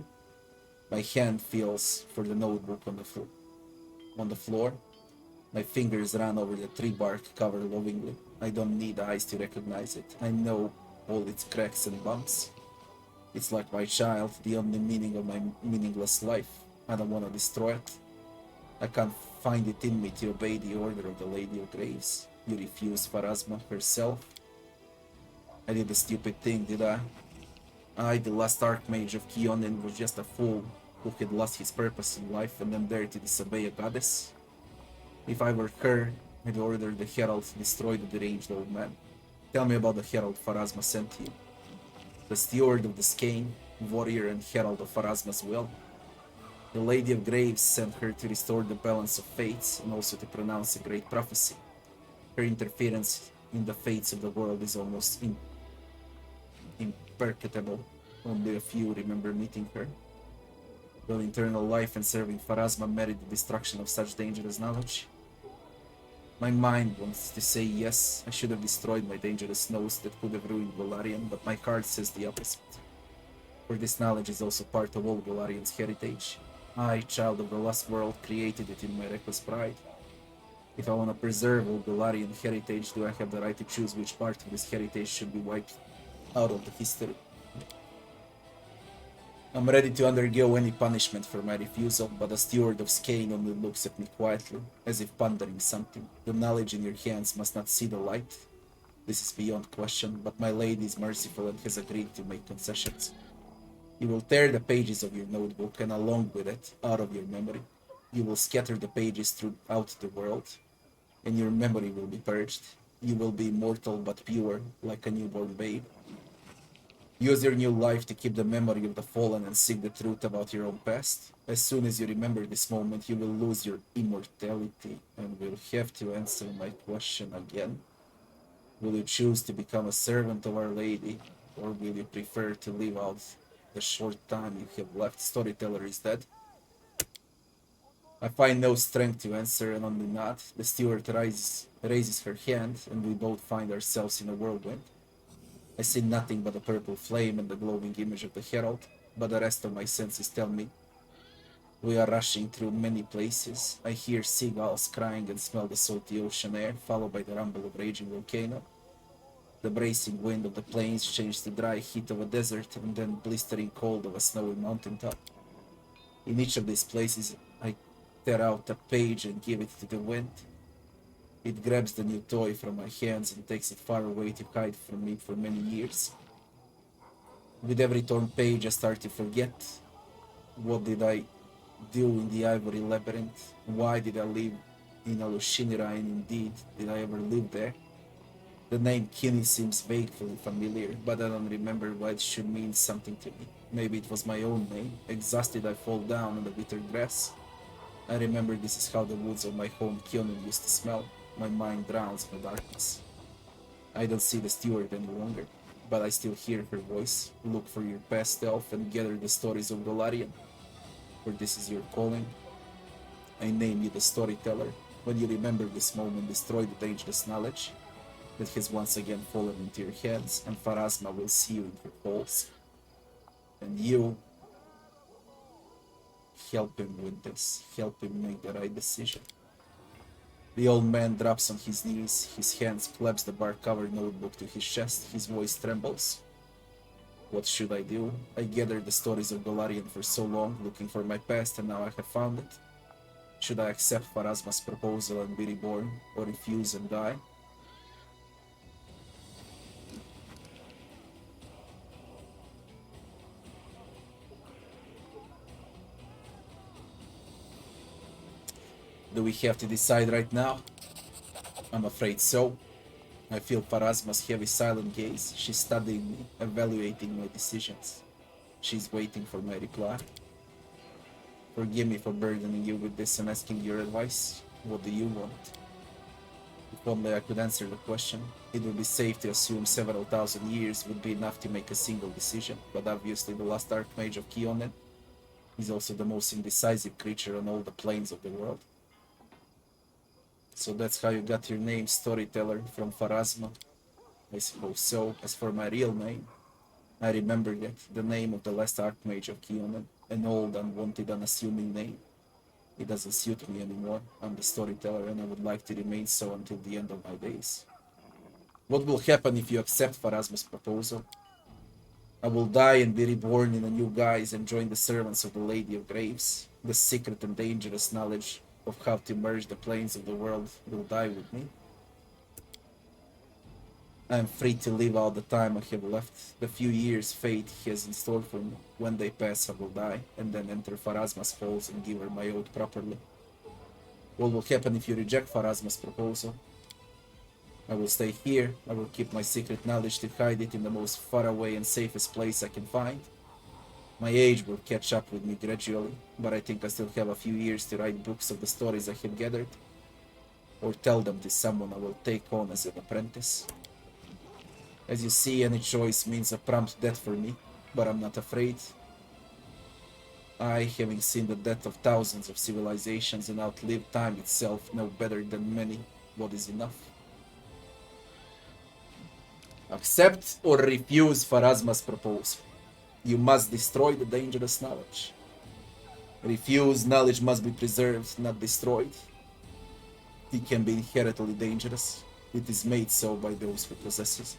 My hand feels for the notebook on the floor. My fingers run over the tree bark cover lovingly. I don't need eyes to recognize it. I know all its cracks and bumps. It's like my child, the only meaning of my meaningless life. I don't want to destroy it. I can't find it in me to obey the order of the Lady of Graves. You refuse Pharasma herself. I did a stupid thing, did I? I, the last Archmage of Keonin, was just a fool who had lost his purpose in life and then dared to disobey a goddess. If I were her, I'd order the Herald to destroy the deranged old man. Tell me about the Herald Pharasma sent you. The Steward of the Skane, warrior and Herald of Pharasma's will. The Lady of Graves sent her to restore the balance of fates and also to pronounce a great prophecy. Her interference in the fates of the world is almost imperceptible. Only a few remember meeting her. Will eternal life and serving Pharasma merit the destruction of such dangerous knowledge? My mind wants to say yes, I should have destroyed my dangerous nose that could have ruined Golarion, but my heart says the opposite. For this knowledge is also part of all Golarion's heritage. I, child of the lost world, created it in my reckless pride. If I want to preserve all Golarion heritage, do I have the right to choose which part of this heritage should be wiped out of the history? I'm ready to undergo any punishment for my refusal, but the Steward of Skane only looks at me quietly, as if pondering something. The knowledge in your hands must not see the light. This is beyond question, but my lady is merciful and has agreed to make concessions. You will tear the pages of your notebook, and along with it, out of your memory. You will scatter the pages throughout the world, and your memory will be purged. You will be immortal but pure, like a newborn babe. Use your new life to keep the memory of the fallen and seek the truth about your own past. As soon as you remember this moment, you will lose your immortality and will have to answer my question again. Will you choose to become a servant of Our Lady, or will you prefer to live out the short time you have left? Storyteller is dead. I find no strength to answer and only nod. The steward raises her hand, and we both find ourselves in a whirlwind. I see nothing but a purple flame and the glowing image of the Herald, but the rest of my senses tell me we are rushing through many places. I hear seagulls crying and smell the salty ocean air, followed by the rumble of raging volcano. The bracing wind of the plains changes the dry heat of a desert and then blistering cold of a snowy mountaintop. In each of these places, I tear out a page and give it to the wind. It grabs the new toy from my hands and takes it far away to hide from me for many years. With every torn page, I start to forget. What did I do in the Ivory Labyrinth? Why did I live in Alushinira, and indeed, did I ever live there? The name Kinney seems vaguely familiar, but I don't remember why it should mean something to me. Maybe it was my own name. Exhausted, I fall down on the bitter grass. I remember this is how the woods of my home Kyonin used to smell. My mind drowns in the darkness. I don't see the steward any longer, but I still hear her voice. Look for your past self and gather the stories of Golarion, for this is your calling. I name you the storyteller. When you remember this moment, destroy the dangerous knowledge that has once again fallen into your hands, and Pharasma will see you in her halls. And you help him with this. Help him make the right decision. The old man drops on his knees, his hands clasp the bark-covered notebook to his chest, his voice trembles. What should I do? I gathered the stories of Golarion for so long, looking for my past, and now I have found it. Should I accept Pharasma's proposal and be reborn, or refuse and die? Do we have to decide right now? I'm afraid so. I feel Pharasma's heavy silent gaze. She's studying me, evaluating my decisions. She's waiting for my reply. Forgive me for burdening you with this and asking your advice. What do you want? If only I could answer the question. It would be safe to assume several thousand years would be enough to make a single decision, but obviously the last Archmage of Keonen is also the most indecisive creature on all the planes of the world. So that's how you got your name, Storyteller, from Pharasma? I suppose so. As for my real name, I remember yet the name of the last Archmage of Keonen. an old, unwanted, unassuming name. It doesn't suit me anymore. I'm the storyteller and I would like to remain so until the end of my days. What will happen if you accept Pharasma's proposal? I will die and be reborn in a new guise and join the servants of the Lady of Graves. The secret and dangerous knowledge of how to merge the planes of the world will die with me. I am free to live all the time I have left. The few years fate has in store for me. When they pass, I will die, and then enter Pharasma's halls and give her my oath properly. What will happen if you reject Pharasma's proposal? I will stay here. I will keep my secret knowledge to hide it in the most faraway and safest place I can find. My age will catch up with me gradually, but I think I still have a few years to write books of the stories I have gathered, or tell them to someone I will take on as an apprentice. As you see, any choice means a prompt death for me, but I'm not afraid. I, having seen the death of thousands of civilizations and outlived time itself, know better than many what is enough. Accept or refuse Pharasma's proposal. You must destroy the dangerous knowledge. Refuse, knowledge must be preserved, not destroyed. It can be inherently dangerous. It is made so by those who possess it.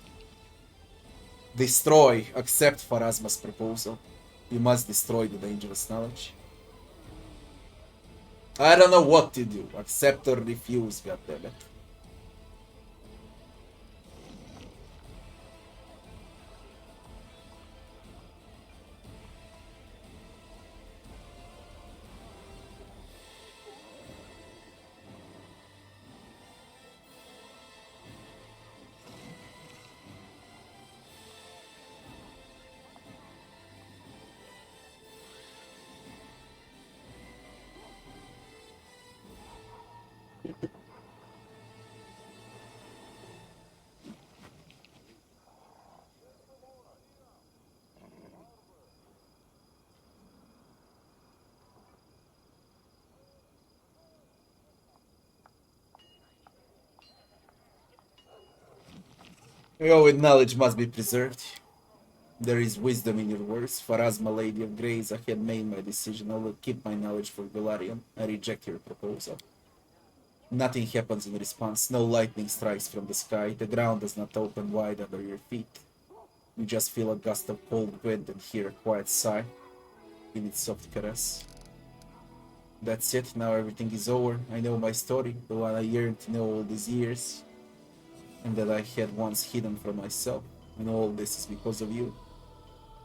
Destroy, accept Pharasma's proposal. You must destroy the dangerous knowledge. I don't know what to do. Accept or refuse, goddammit. Your knowledge must be preserved. There is wisdom in your words. Pharasma, Lady of Grace, I had made my decision. I will keep my knowledge for Golarion. I reject your proposal. Nothing happens in response. No lightning strikes from the sky. The ground does not open wide under your feet. You just feel a gust of cold wind and hear a quiet sigh in its soft caress. That's it. Now everything is over. I know my story, the one I yearned to know all these years, and that I had once hidden from myself. And all this is because of you.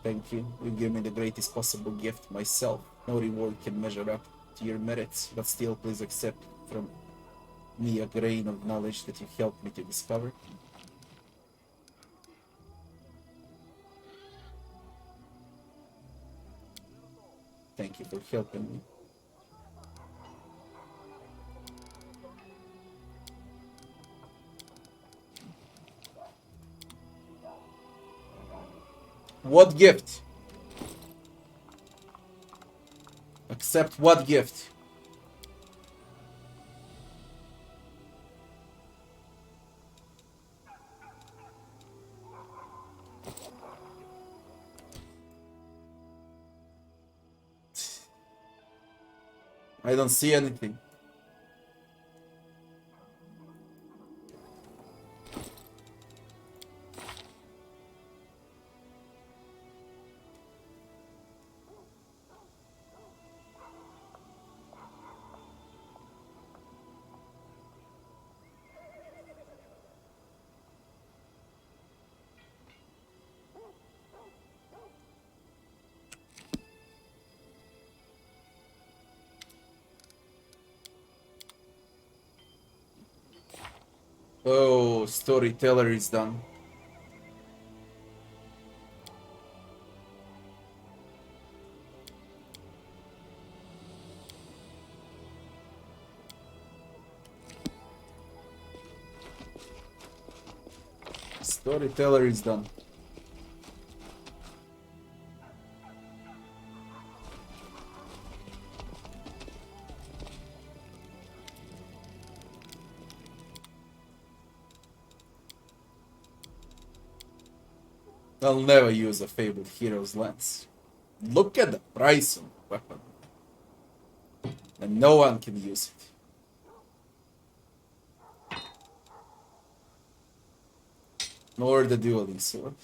Thank you. You give me the greatest possible gift, myself. No reward can measure up to your merits, but still please accept from me a grain of knowledge that you helped me to discover. Thank you for helping me. What gift? Accept what gift? I don't see anything. Oh, storyteller is done. Storyteller is done. I'll never use a fabled hero's lens. Look at the price on the weapon. And no one can use it. Nor the dueling sword.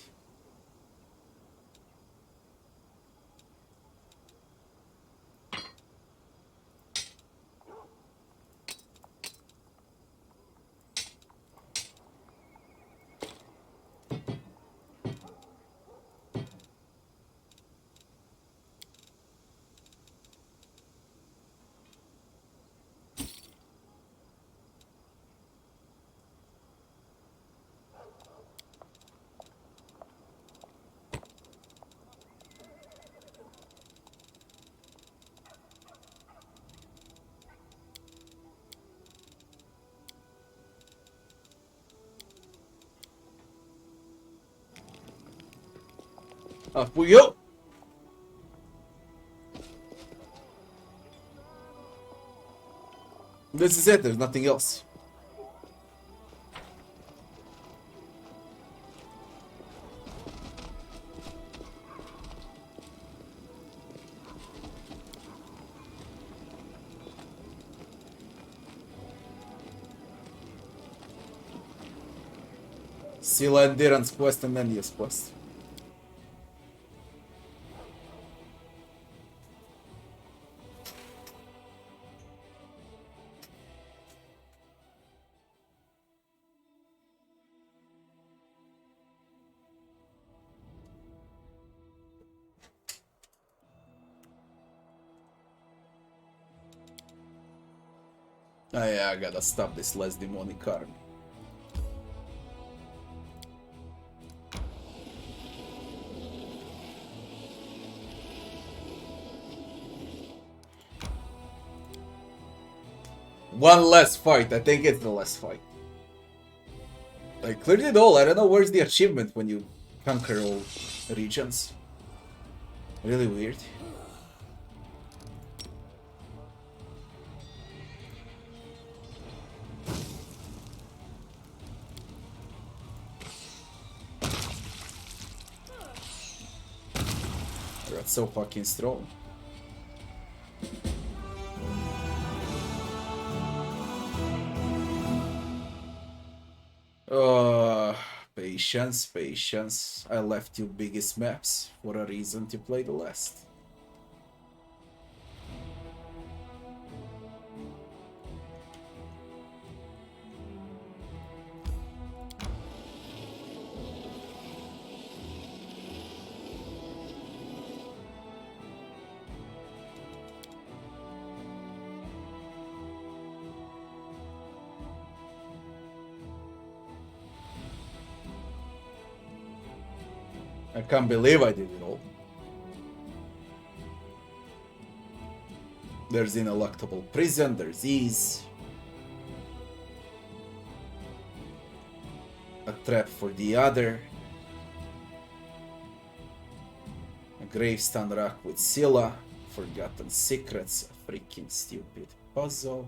Up we go! This is it, there's nothing else. Sila Endurance quest and then yes quest. Oh yeah, I gotta stop this less demonic army. One less fight, I think it's the last fight. I cleared it all, I don't know where's the achievement when you conquer all regions. Really weird. That's so fucking strong. Patience, patience. I left you biggest maps for a reason to play the last. I can't believe I did it all. There's ineluctable prison, there's ease. A trap for the other. A gravestone rock with Scylla. Forgotten secrets, a freaking stupid puzzle.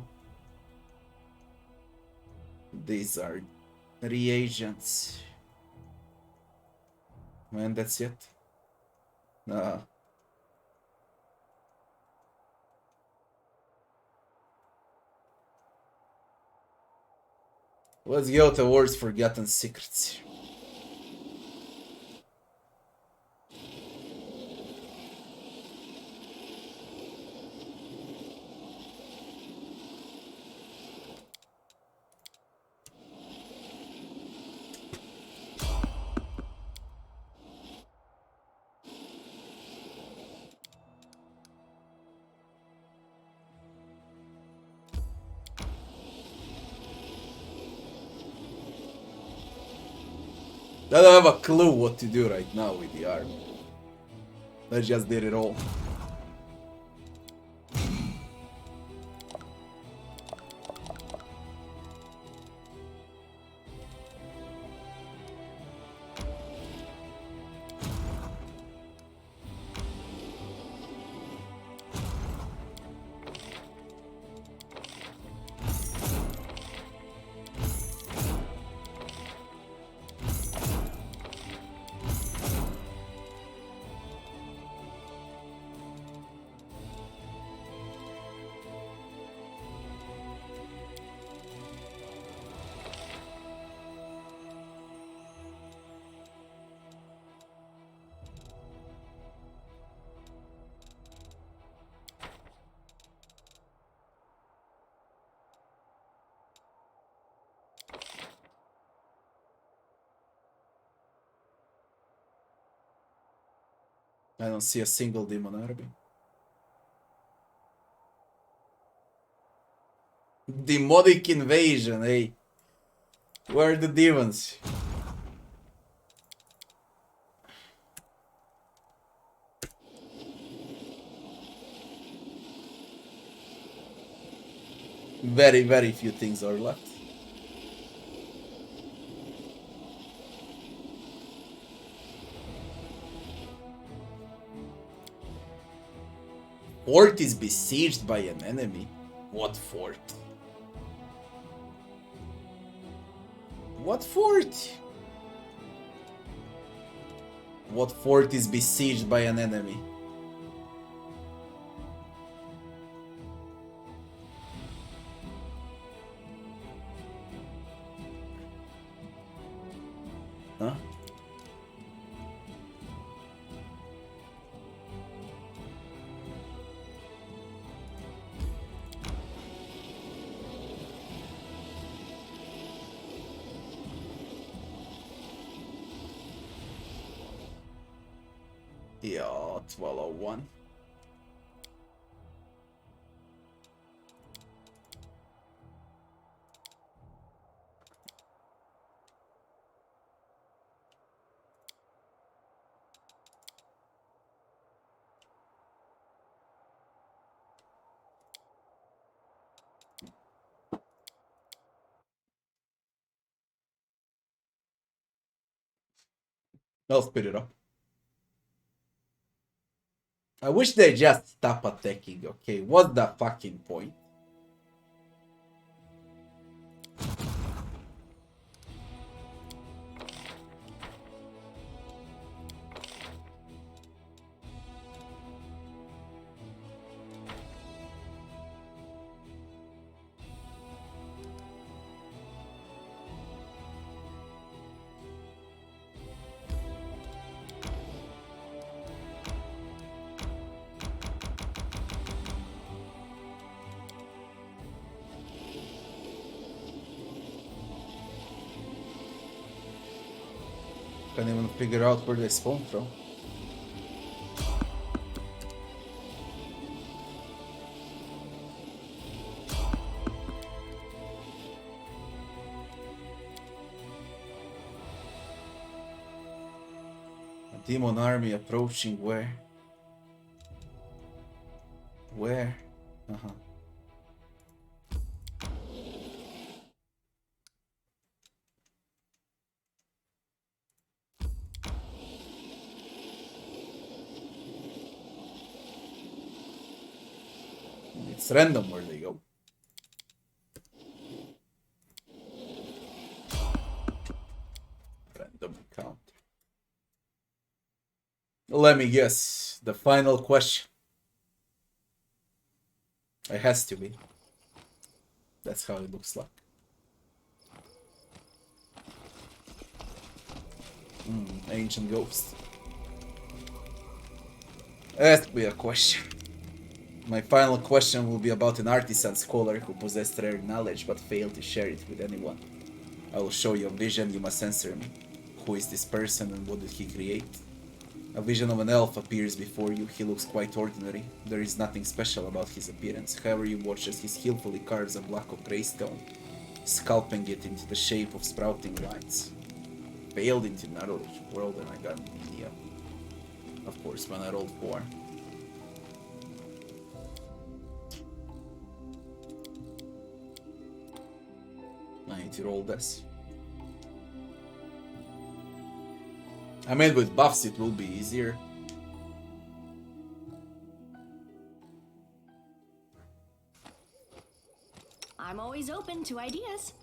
These are reagents. Man, that's it. Nah. Let's go towards Forgotten Secrets. I don't have a clue what to do right now with the army. I just did it all. I don't see a single demon army. Demonic invasion, hey. Where are the demons? Very, very few things are left. Fort is besieged by an enemy. What fort? What fort? What fort is besieged by an enemy? Huh? Yeah, 1201. I'll speed it up. I wish they just stop attacking, okay? What's the fucking point? Can't even figure out where they spawn from. A demon army approaching where? Where? Uh-huh. It's random where they go. Random encounter. Let me guess. The final question. It has to be. That's how it looks like. Ancient ghost. Ask me a question. My final question will be about an artisan scholar who possessed rare knowledge but failed to share it with anyone. I will show you a vision, you must answer me. Who is this person and what did he create? A vision of an elf appears before you. He looks quite ordinary. There is nothing special about his appearance. However, you watch as he skillfully carves a block of grey stone, sculpting it into the shape of sprouting lines. Failed into knowledge world and I got an idea. Of course, when I rolled 4. I need to roll this. I mean, with buffs it will be easier. I'm always open to ideas.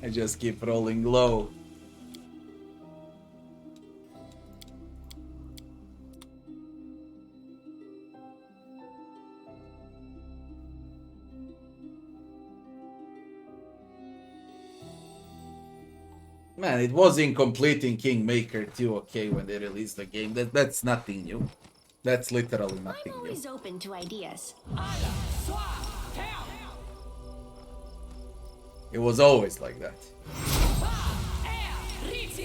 I just keep rolling low. Man, it was incomplete in Kingmaker too, okay, when they released the game. That's nothing new. That's literally nothing I'm new. always open to ideas. It was always like that.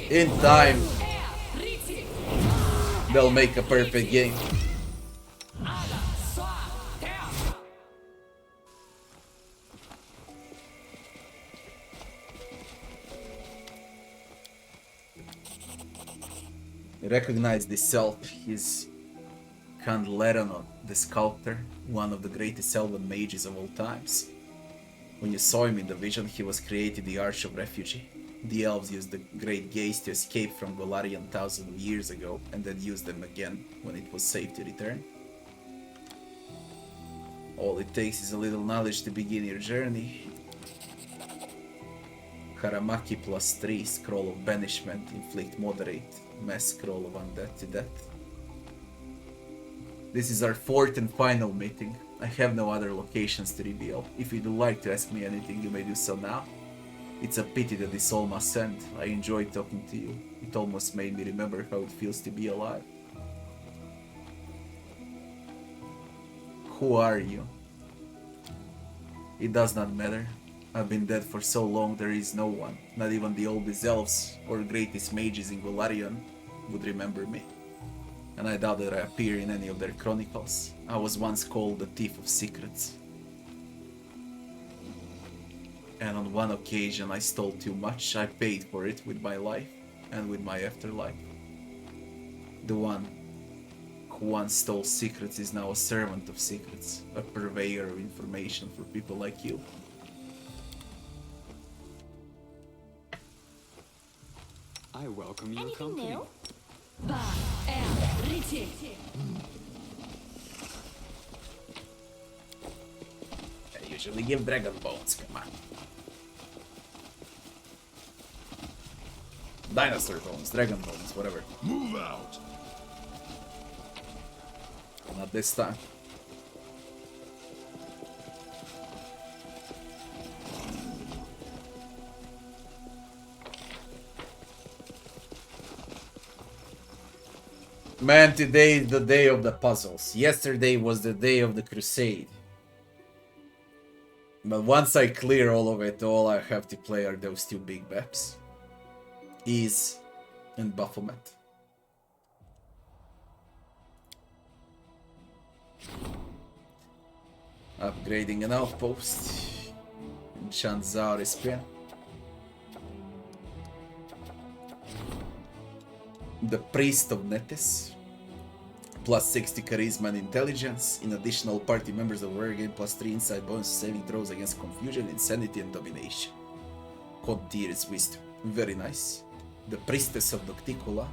In time, they'll make a perfect game. Recognize this self. He's Canleron, the sculptor, one of the greatest elven mages of all times. When you saw him in the vision, he was created the Arch of Refugee. The elves used the Great Gaze to escape from Golarion thousands of years ago, and then used them again when it was safe to return. All it takes is a little knowledge to begin your journey. Karamaki +3, Scroll of Banishment, inflict moderate, mass scroll of undead to death. This is our fourth and final meeting. I have no other locations to reveal. If you'd like to ask me anything, you may do so now. It's a pity that this all must end. I enjoyed talking to you. It almost made me remember how it feels to be alive. Who are you? It does not matter. I've been dead for so long there is no one, not even the oldest elves or greatest mages in Golarion, would remember me. And I doubt that I appear in any of their chronicles. I was once called the Thief of Secrets. And on one occasion I stole too much. I paid for it with my life and with my afterlife. The one who once stole secrets is now a servant of secrets, a purveyor of information for people like you. I welcome your Anything company. new? I usually give dragon bones, come on. Dinosaur bones, dragon bones, whatever. Move out! Not this time. Man, today is the day of the puzzles. Yesterday was the day of the crusade. But once I clear all of it, all I have to play are those two big maps. Ease and Baphomet. Upgrading an outpost. Enchant Zauri's Pen. The Priest of Netes. Plus 60 Charisma and Intelligence. In addition, all party members of Warrior gain plus 3 inside bonus saving throws against Confusion, Insanity and Domination. Contier's Wisdom. Very nice. The Priestess of Nocticula.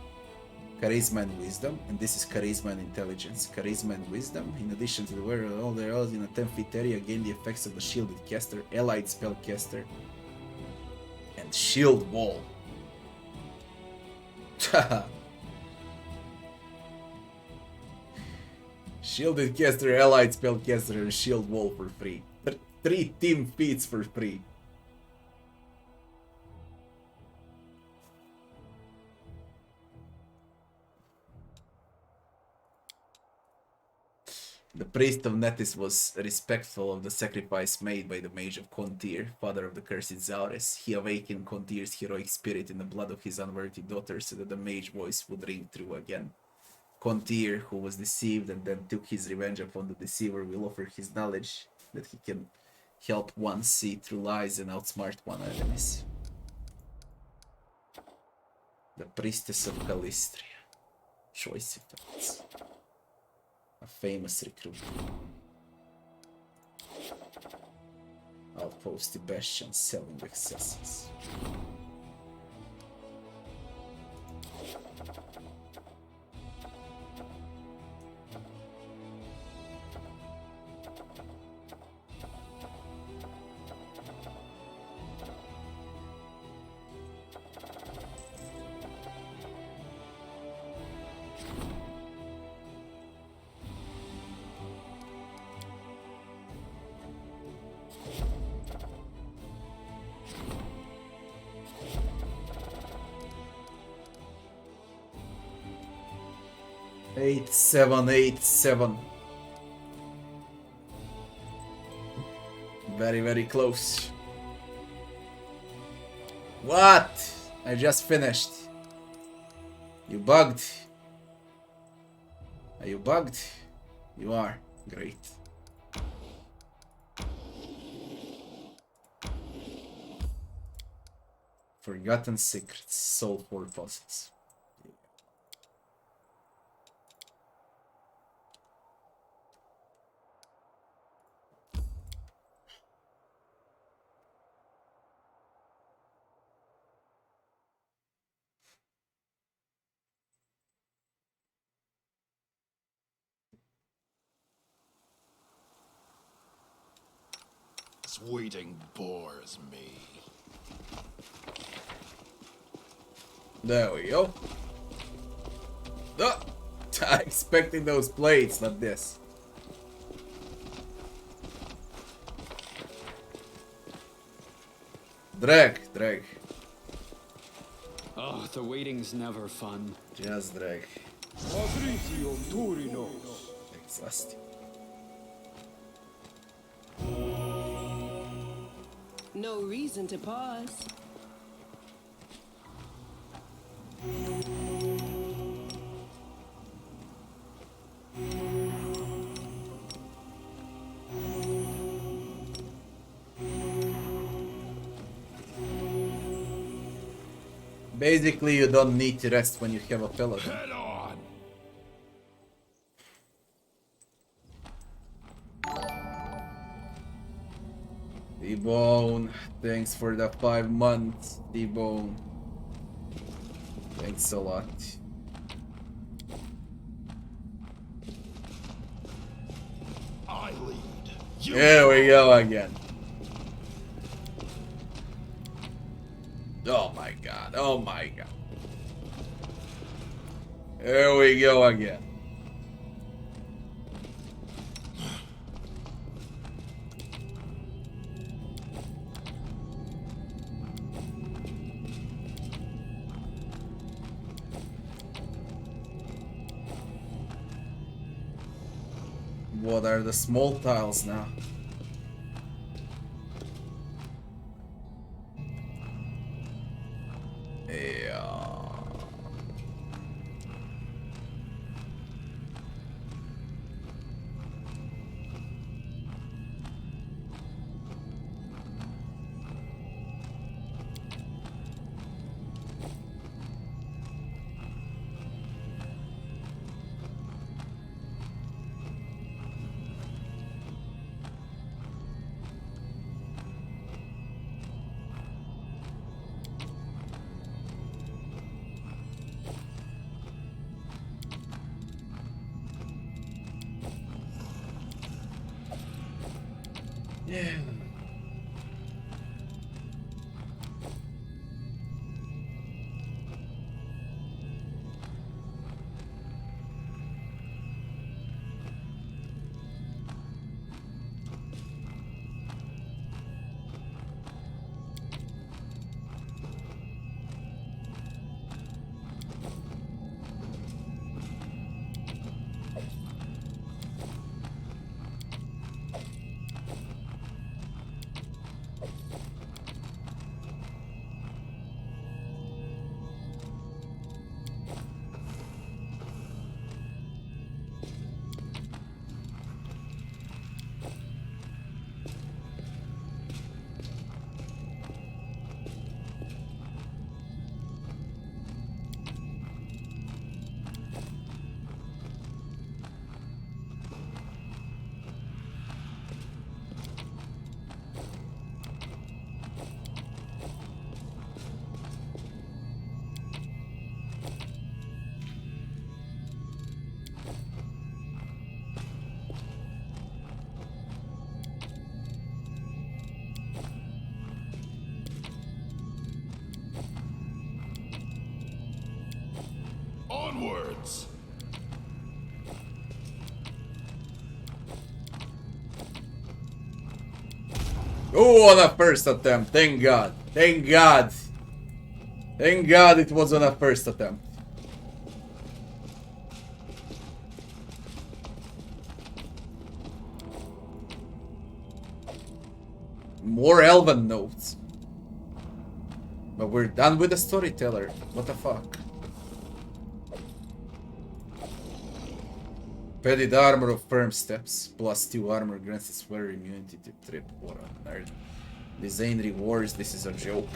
Charisma and Wisdom, and this is Charisma and Intelligence. Charisma and Wisdom. In addition to the wearer of all their odds in a 10-feet area, gain the effects of the Shielded Caster, Allied Spellcaster, and Shield Wall. Shielded Caster, Allied Spellcaster, and Shield Wall for free. 3 team feats for free. The priest of Netis was respectful of the sacrifice made by the mage of Contir, father of the cursed Zaures. He awakened Contir's heroic spirit in the blood of his unworthy daughter so that the mage voice would ring true again. Contir, who was deceived and then took his revenge upon the deceiver, will offer his knowledge that he can help one see through lies and outsmart one enemies. The priestess of Calistria. Choice effects. A famous recruit. Outpost to Bastion selling excesses. 8-7. Very, very close. What? I just finished. You bugged. Are you bugged? You are. Great. Forgotten secrets. Soul for puzzles. This waiting bores me. There we go. Oh, I expected those plates, not this. Drag. Oh, the waiting's never fun. Just drag. Exhausting. No reason to pause. Basically, you don't need to rest when you have a pillow. Head on! T-Bone, thanks for the 5 months, T-Bone. Thanks a lot. I lead. You Here we go again. Oh my god, oh my god. Here we go again. What are the small tiles now? Yeah. Yeah. Onwards! Oh, on a first attempt. Thank God. Thank God. Thank God it was on a first attempt. More elven notes. But we're done with the storyteller. What the fuck? Padded armor of firm steps. +2 armor grants its wearer immunity to trip. What on earth? These ain't rewards, this is a joke.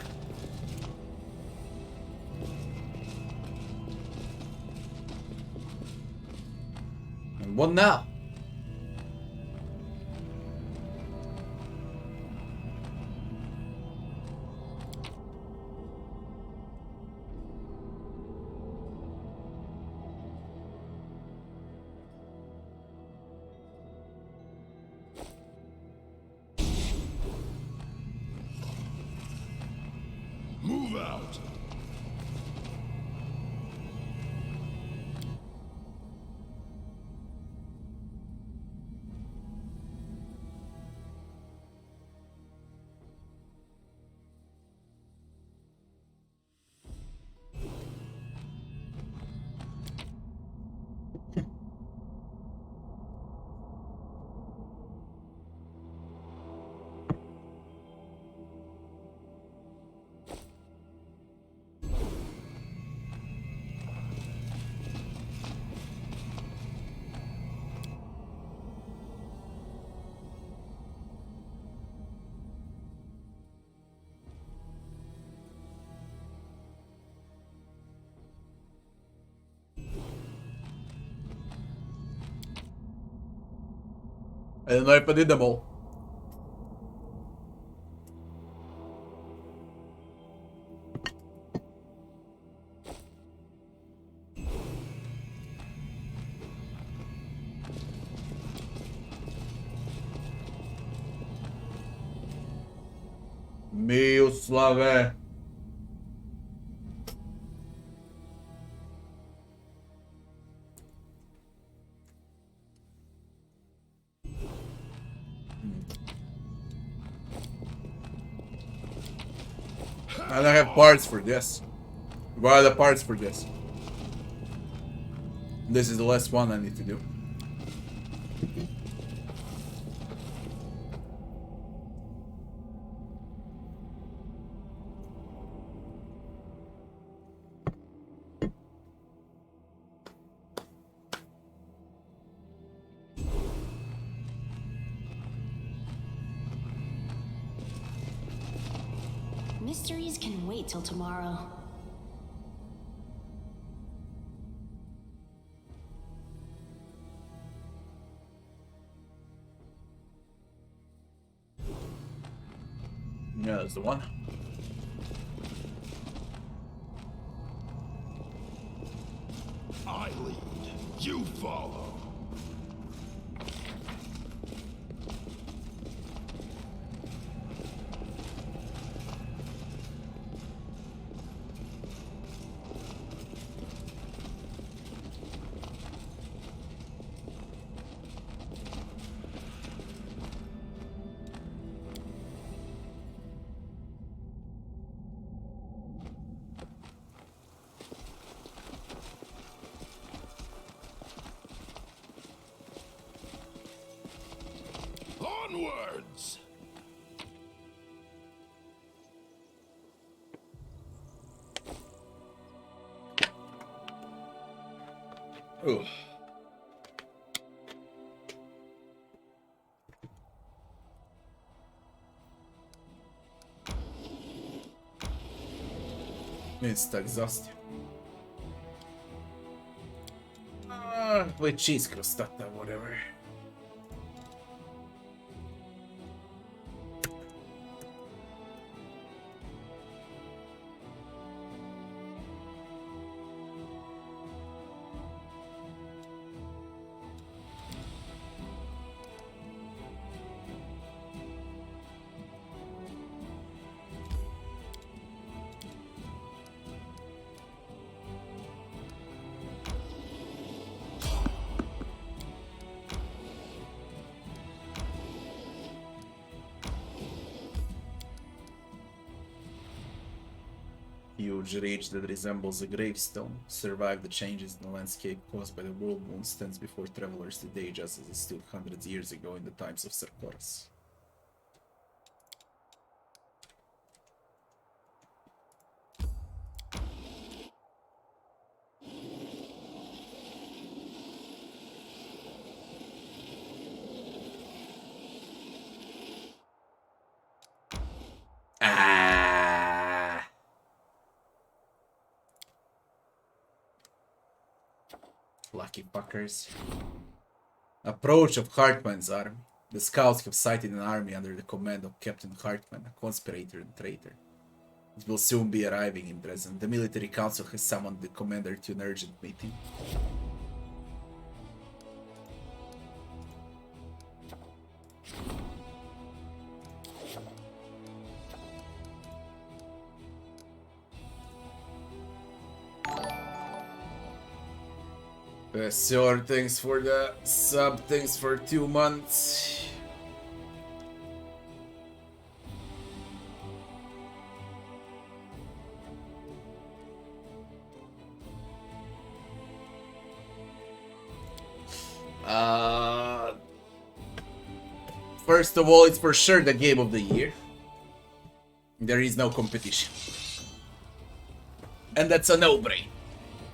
And what now? Move out. I don't know if I did them all. Miroslave. I don't have parts for this. Where are the parts for this? This is the last one I need to do. Mysteries can wait till tomorrow. Yeah, that's the one. I lead. You follow. Onwards! Ugh. It's exhausting. With cheese crostata, whatever. Huge ridge that resembles a gravestone survived the changes in the landscape caused by the world moon stands before travelers today just as it stood hundreds of years ago in the times of Sarkoras. Ah. Lucky fuckers. Approach of Hartman's army. The scouts have sighted an army under the command of Captain Hartman, a conspirator and traitor. It will soon be arriving in Dresden. The military council has summoned the commander to an urgent meeting. Sure, thanks for the sub, thanks for 2 months. First of all, it's for sure the game of the year. There is no competition. And that's a no-brainer.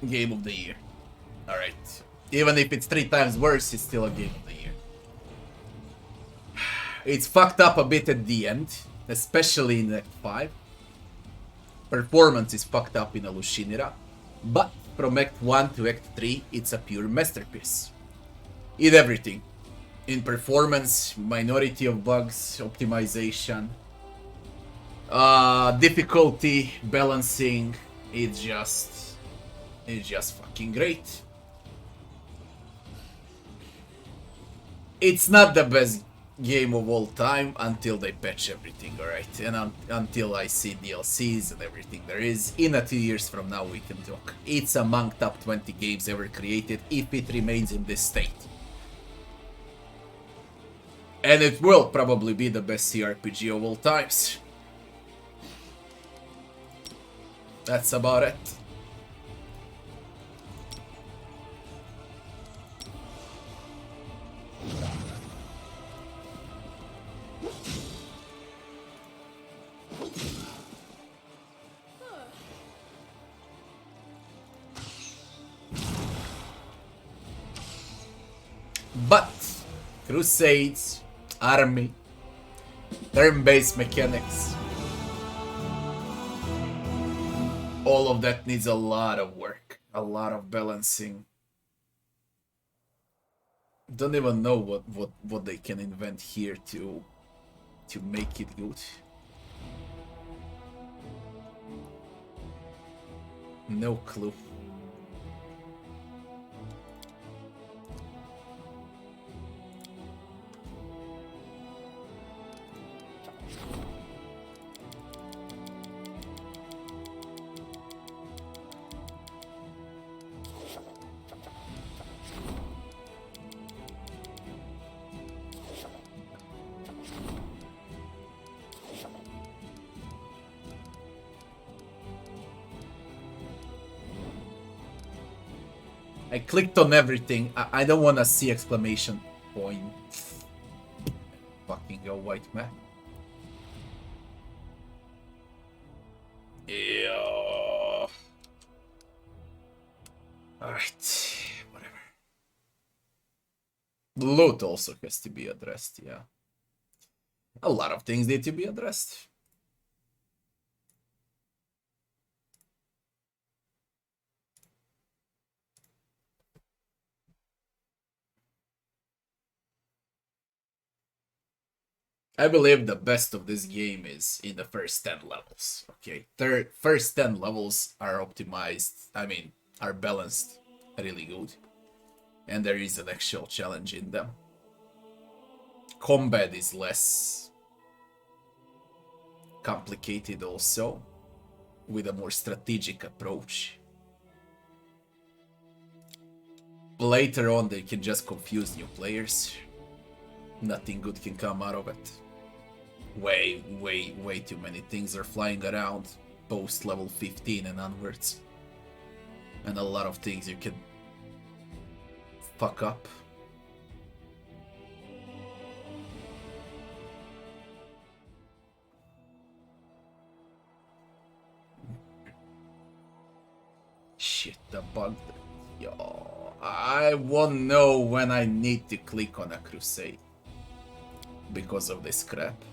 Game of the year. Alright. Even if it's 3 times worse, it's still a game of the year. It's fucked up a bit at the end, especially in Act 5. Performance is fucked up in Alushinira, but from Act 1 to Act 3, it's a pure masterpiece. In everything. In performance, minority of bugs, optimization, difficulty, balancing, it's just fucking great. It's not the best game of all time until they patch everything, alright? And until I see DLCs and everything there is. In a 2 years from now we can talk. It's among top 20 games ever created if it remains in this state. And it will probably be the best CRPG of all times. That's about it. But Crusades, army, turn-based mechanics, all of that needs a lot of work, a lot of balancing. Don't even know what they can invent here to make it good. No clue. I clicked on everything. I don't want to see exclamation point. Fucking go white man. Yeah. Alright. Whatever. Loot also has to be addressed, yeah. A lot of things need to be addressed. I believe the best of this game is in the first 10 levels. Okay, first 10 levels are optimized, are balanced really good. And there is an actual challenge in them. Combat is less complicated also, with a more strategic approach. Later on they can just confuse new players. Nothing good can come out of it. Way too many things are flying around post level 15 and onwards. And a lot of things you can fuck up. Shit, the bug. Yo, I won't know when I need to click on a crusade because of this crap.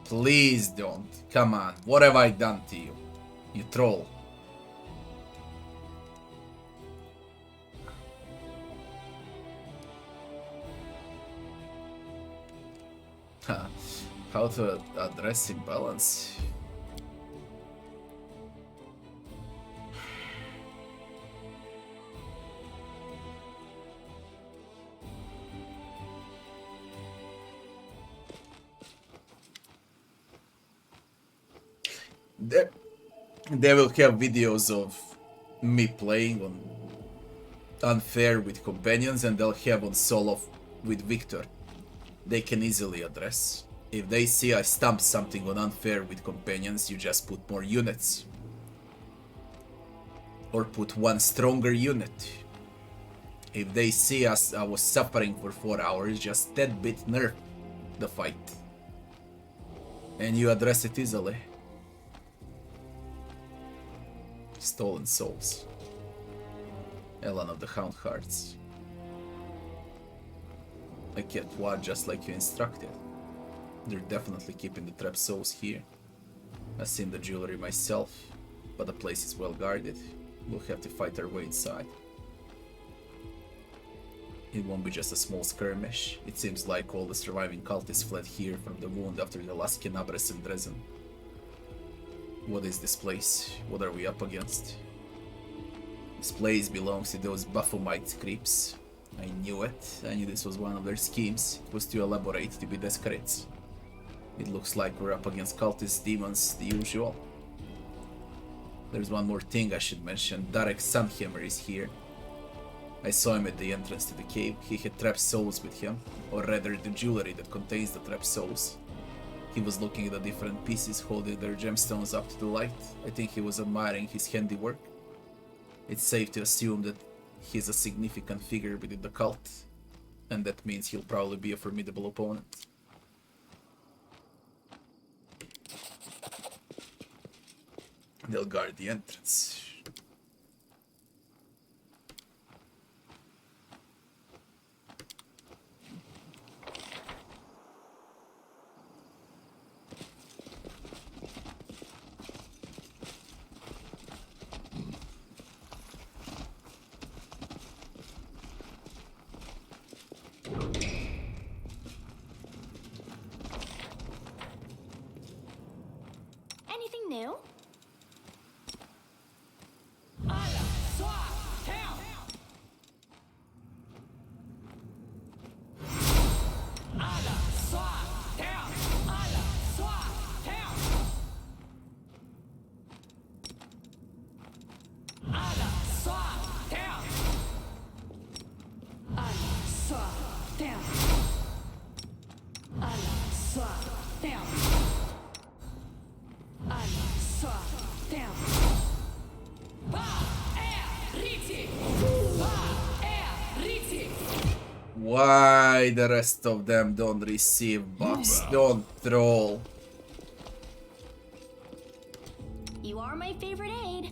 Please don't. Come on. What have I done to you? You troll. How to address imbalance? They will have videos of me playing on unfair with companions, and they'll have on solo with Victor. They can easily address. If they see I stomp something on unfair with companions, you just put more units. Or put one stronger unit. If they see us, I was suffering for 4 hours, just that bit nerf the fight. And you address it easily. Stolen souls. Elan of the Hound Hearts. I kept watch just like you instructed. They're definitely keeping the trap souls here. I've seen the jewelry myself, but the place is well guarded. We'll have to fight our way inside. It won't be just a small skirmish. It seems like all the surviving cultists fled here from the wound after the last Kenabres and Dresden. What is this place? What are we up against? This place belongs to those Baphomet creeps. I knew it. I knew this was one of their schemes. It was to elaborate, to be discreet. It looks like we're up against cultists, demons, the usual. There's one more thing I should mention. Darek Sunhammer is here. I saw him at the entrance to the cave. He had trapped souls with him, or rather the jewelry that contains the trapped souls. He was looking at the different pieces, holding their gemstones up to the light. I think he was admiring his handiwork. It's safe to assume that he's a significant figure within the cult, and that means he'll probably be a formidable opponent. They'll guard the entrance. Anything new? Why the rest of them don't receive buffs? Don't troll. You are my favorite aide.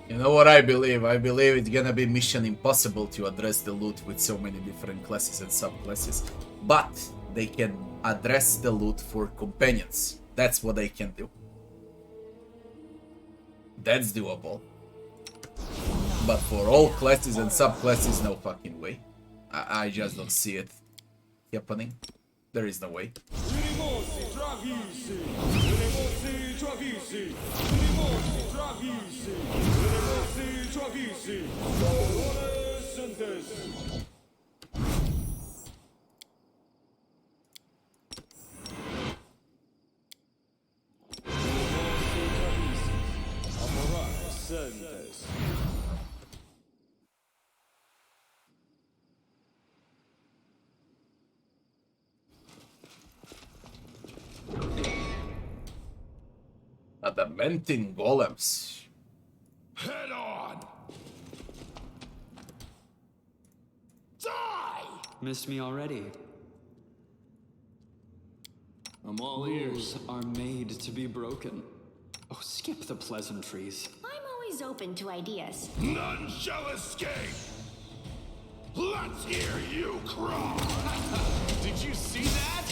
You know what I believe? I believe it's gonna be mission impossible to address the loot with so many different classes and subclasses. But they can address the loot for companions. That's what they can do. That's doable. But for all classes and subclasses, no fucking way. I just don't see it happening. There is no way. Adamantin golems. Head on! Die! Missed me already. I'm all Rules ears. are made to be broken. Oh, skip the pleasantries. I'm always open to ideas. None shall escape! Let's hear you cry! Did you see that?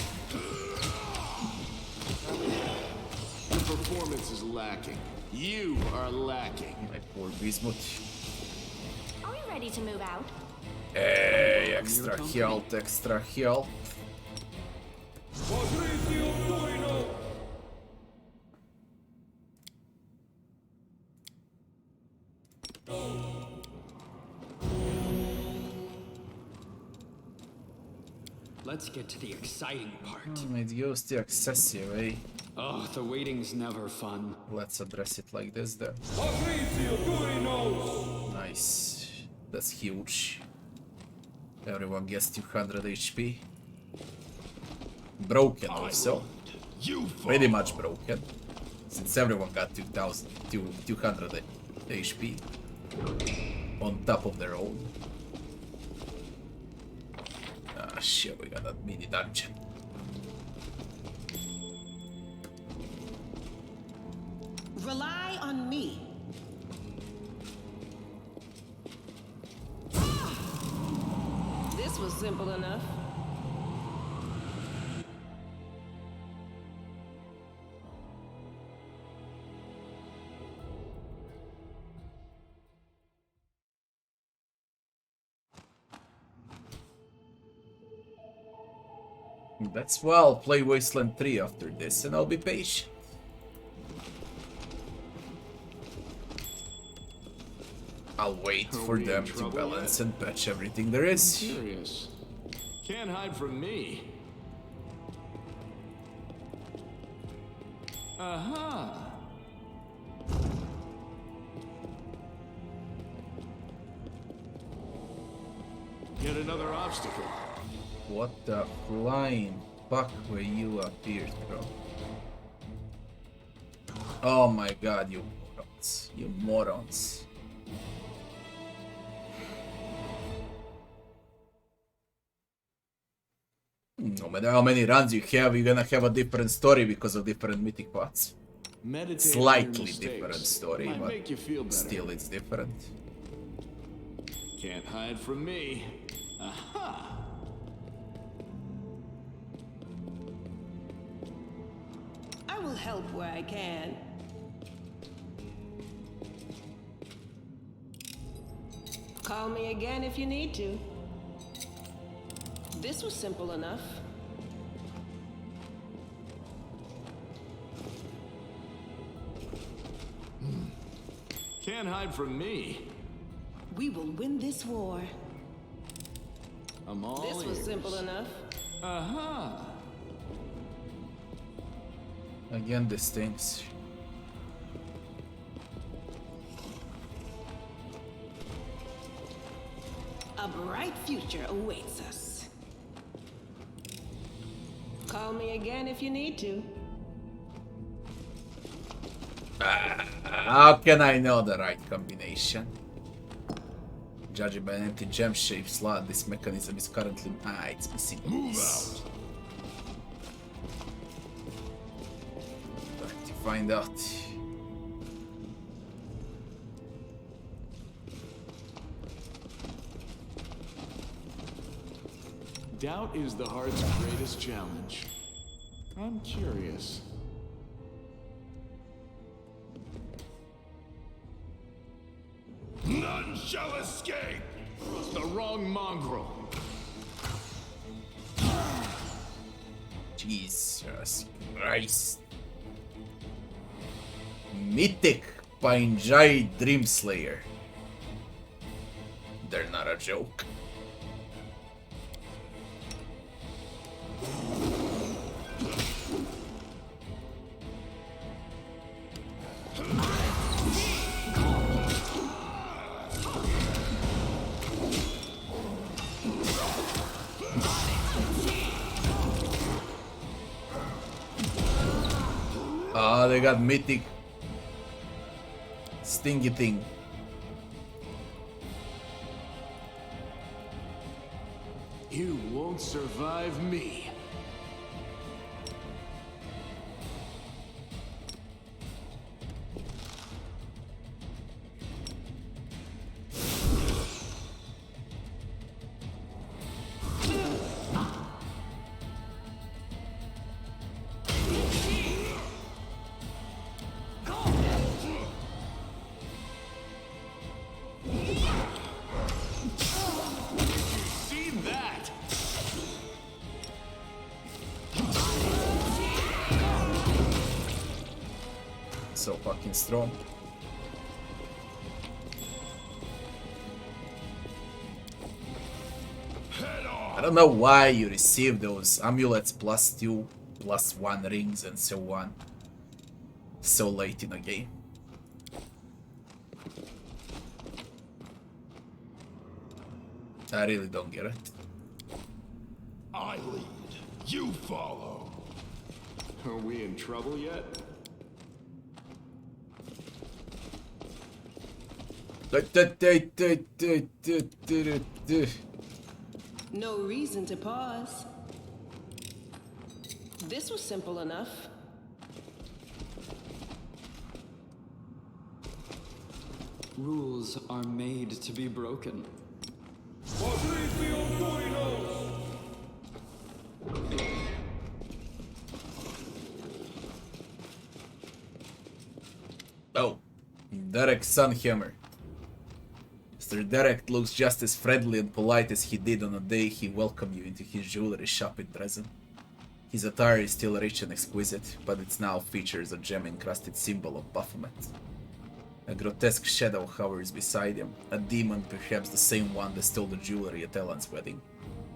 Your performance is lacking. You are lacking. My poor Bismuth. Are we ready to move out? Hey, extra health, extra health. Let's get to the exciting part. It goes to excessive, eh? Oh, the waiting's never fun. Let's address it like this then. Nice. That's huge. Everyone gets 200 HP. Broken also. You Pretty fall. much broken. Since everyone got 200 HP. On top of their own. Ah shit, we got that mini dungeon. Rely on me. This was simple enough. That's well, I'll play Wasteland 3 after this and I'll be patient. I'll wait for we in them to trouble balance yet? and patch everything there is. Curious. Can't hide from me. Aha. Yet another obstacle. What the flying fuck where you appeared, bro? Oh my god, you morons. You morons. No matter how many runs you have, you're gonna have a different story because of different mythic paths. Meditate on your Slightly mistakes. different story, Might but make you feel better. still it's different. Can't hide from me. Aha. I will help where I can. Call me again if you need to. This was simple enough. Can't hide from me. We will win this war. I'm all This was ears. simple enough. Aha. Again, this stinks. A bright future awaits us. Call me again if you need to. How can I know the right combination? Judging by an empty gem-shaped slot, this mechanism is currently... it's missing. Move out! Time to find out. Doubt is the heart's greatest challenge. I'm curious. None shall escape! The wrong mongrel. Jesus Christ. Mythic Painjai Dreamslayer. They're not a joke. Ah, they got mythic stingy thing. You won't survive me. Seen that? So fucking strong. I don't know why you receive those amulets +2, +1 rings and so on so late in the game. I really don't get it. I lead. You follow. Are we in trouble yet? No reason to pause. This was simple enough. Rules are made to be broken. Oh, Derek Sunhammer. Mr. Derek looks just as friendly and polite as he did on the day he welcomed you into his jewelry shop in Dresden. His attire is still rich and exquisite, but it now features a gem-encrusted symbol of Baphomet. A grotesque shadow hovers beside him, a demon, perhaps the same one that stole the jewelry at Ellen's wedding.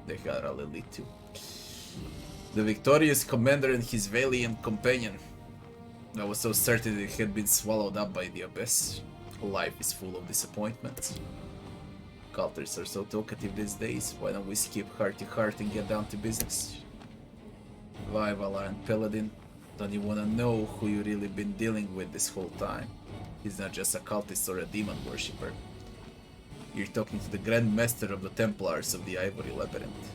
They had a Lily too. The victorious commander and his valiant companion. I was so certain it had been swallowed up by the abyss. Life is full of disappointments. Cultists are so talkative these days, why don't we skip heart to heart and get down to business? Why, Valar and Paladin, don't you wanna know who you really been dealing with this whole time? He's not just a cultist or a demon worshipper. You're talking to the Grand Master of the Templars of the Ivory Labyrinth.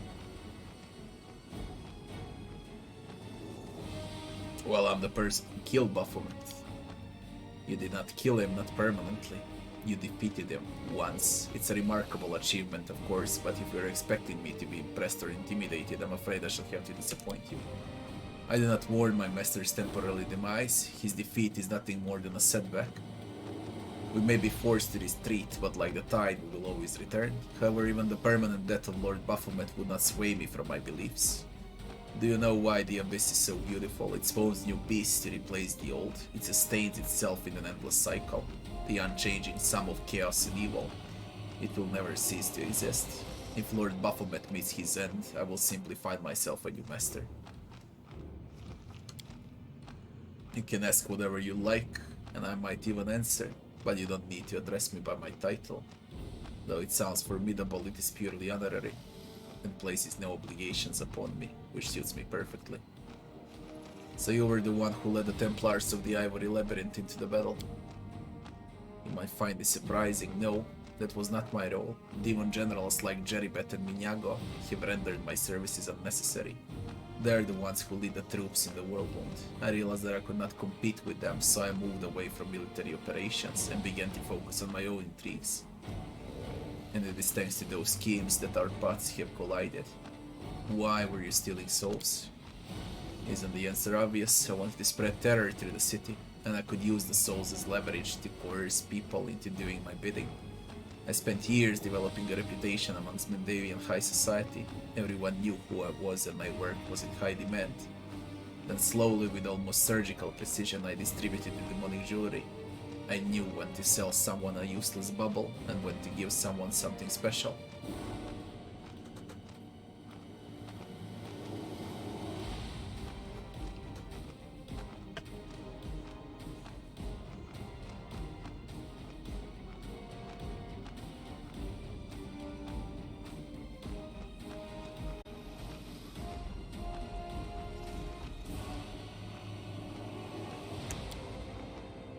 Well, I'm the person who killed Baphomet. You did not kill him, not permanently. You defeated him once. It's a remarkable achievement, of course, but if you're expecting me to be impressed or intimidated, I'm afraid I shall have to disappoint you. I do not mourn my master's temporary demise. His defeat is nothing more than a setback. We may be forced to retreat, but like the tide, we will always return. However, even the permanent death of Lord Baphomet would not sway me from my beliefs. Do you know why the Abyss is so beautiful? It spawns new beasts to replace the old. It sustains itself in an endless cycle. The unchanging sum of chaos and evil. It will never cease to exist. If Lord Baphomet meets his end, I will simply find myself a new master. You can ask whatever you like, and I might even answer, but you don't need to address me by my title. Though it sounds formidable, it is purely honorary, and places no obligations upon me, which suits me perfectly. So you were the one who led the Templars of the Ivory Labyrinth into the battle. You might find this surprising. No, that was not my role. Demon generals like Jeribet and Minyago have rendered my services unnecessary. They're the ones who lead the troops in the Whirlwind. I realized that I could not compete with them, so I moved away from military operations and began to focus on my own intrigues. And it is thanks to those schemes that our paths have collided. Why were you stealing souls? Isn't the answer obvious? I wanted to spread terror through the city, and I could use the souls as leverage to coerce people into doing my bidding. I spent years developing a reputation amongst Mendavian high society. Everyone knew who I was and my work was in high demand. Then slowly, with almost surgical precision, I distributed the demonic jewelry. I knew when to sell someone a useless bubble and when to give someone something special.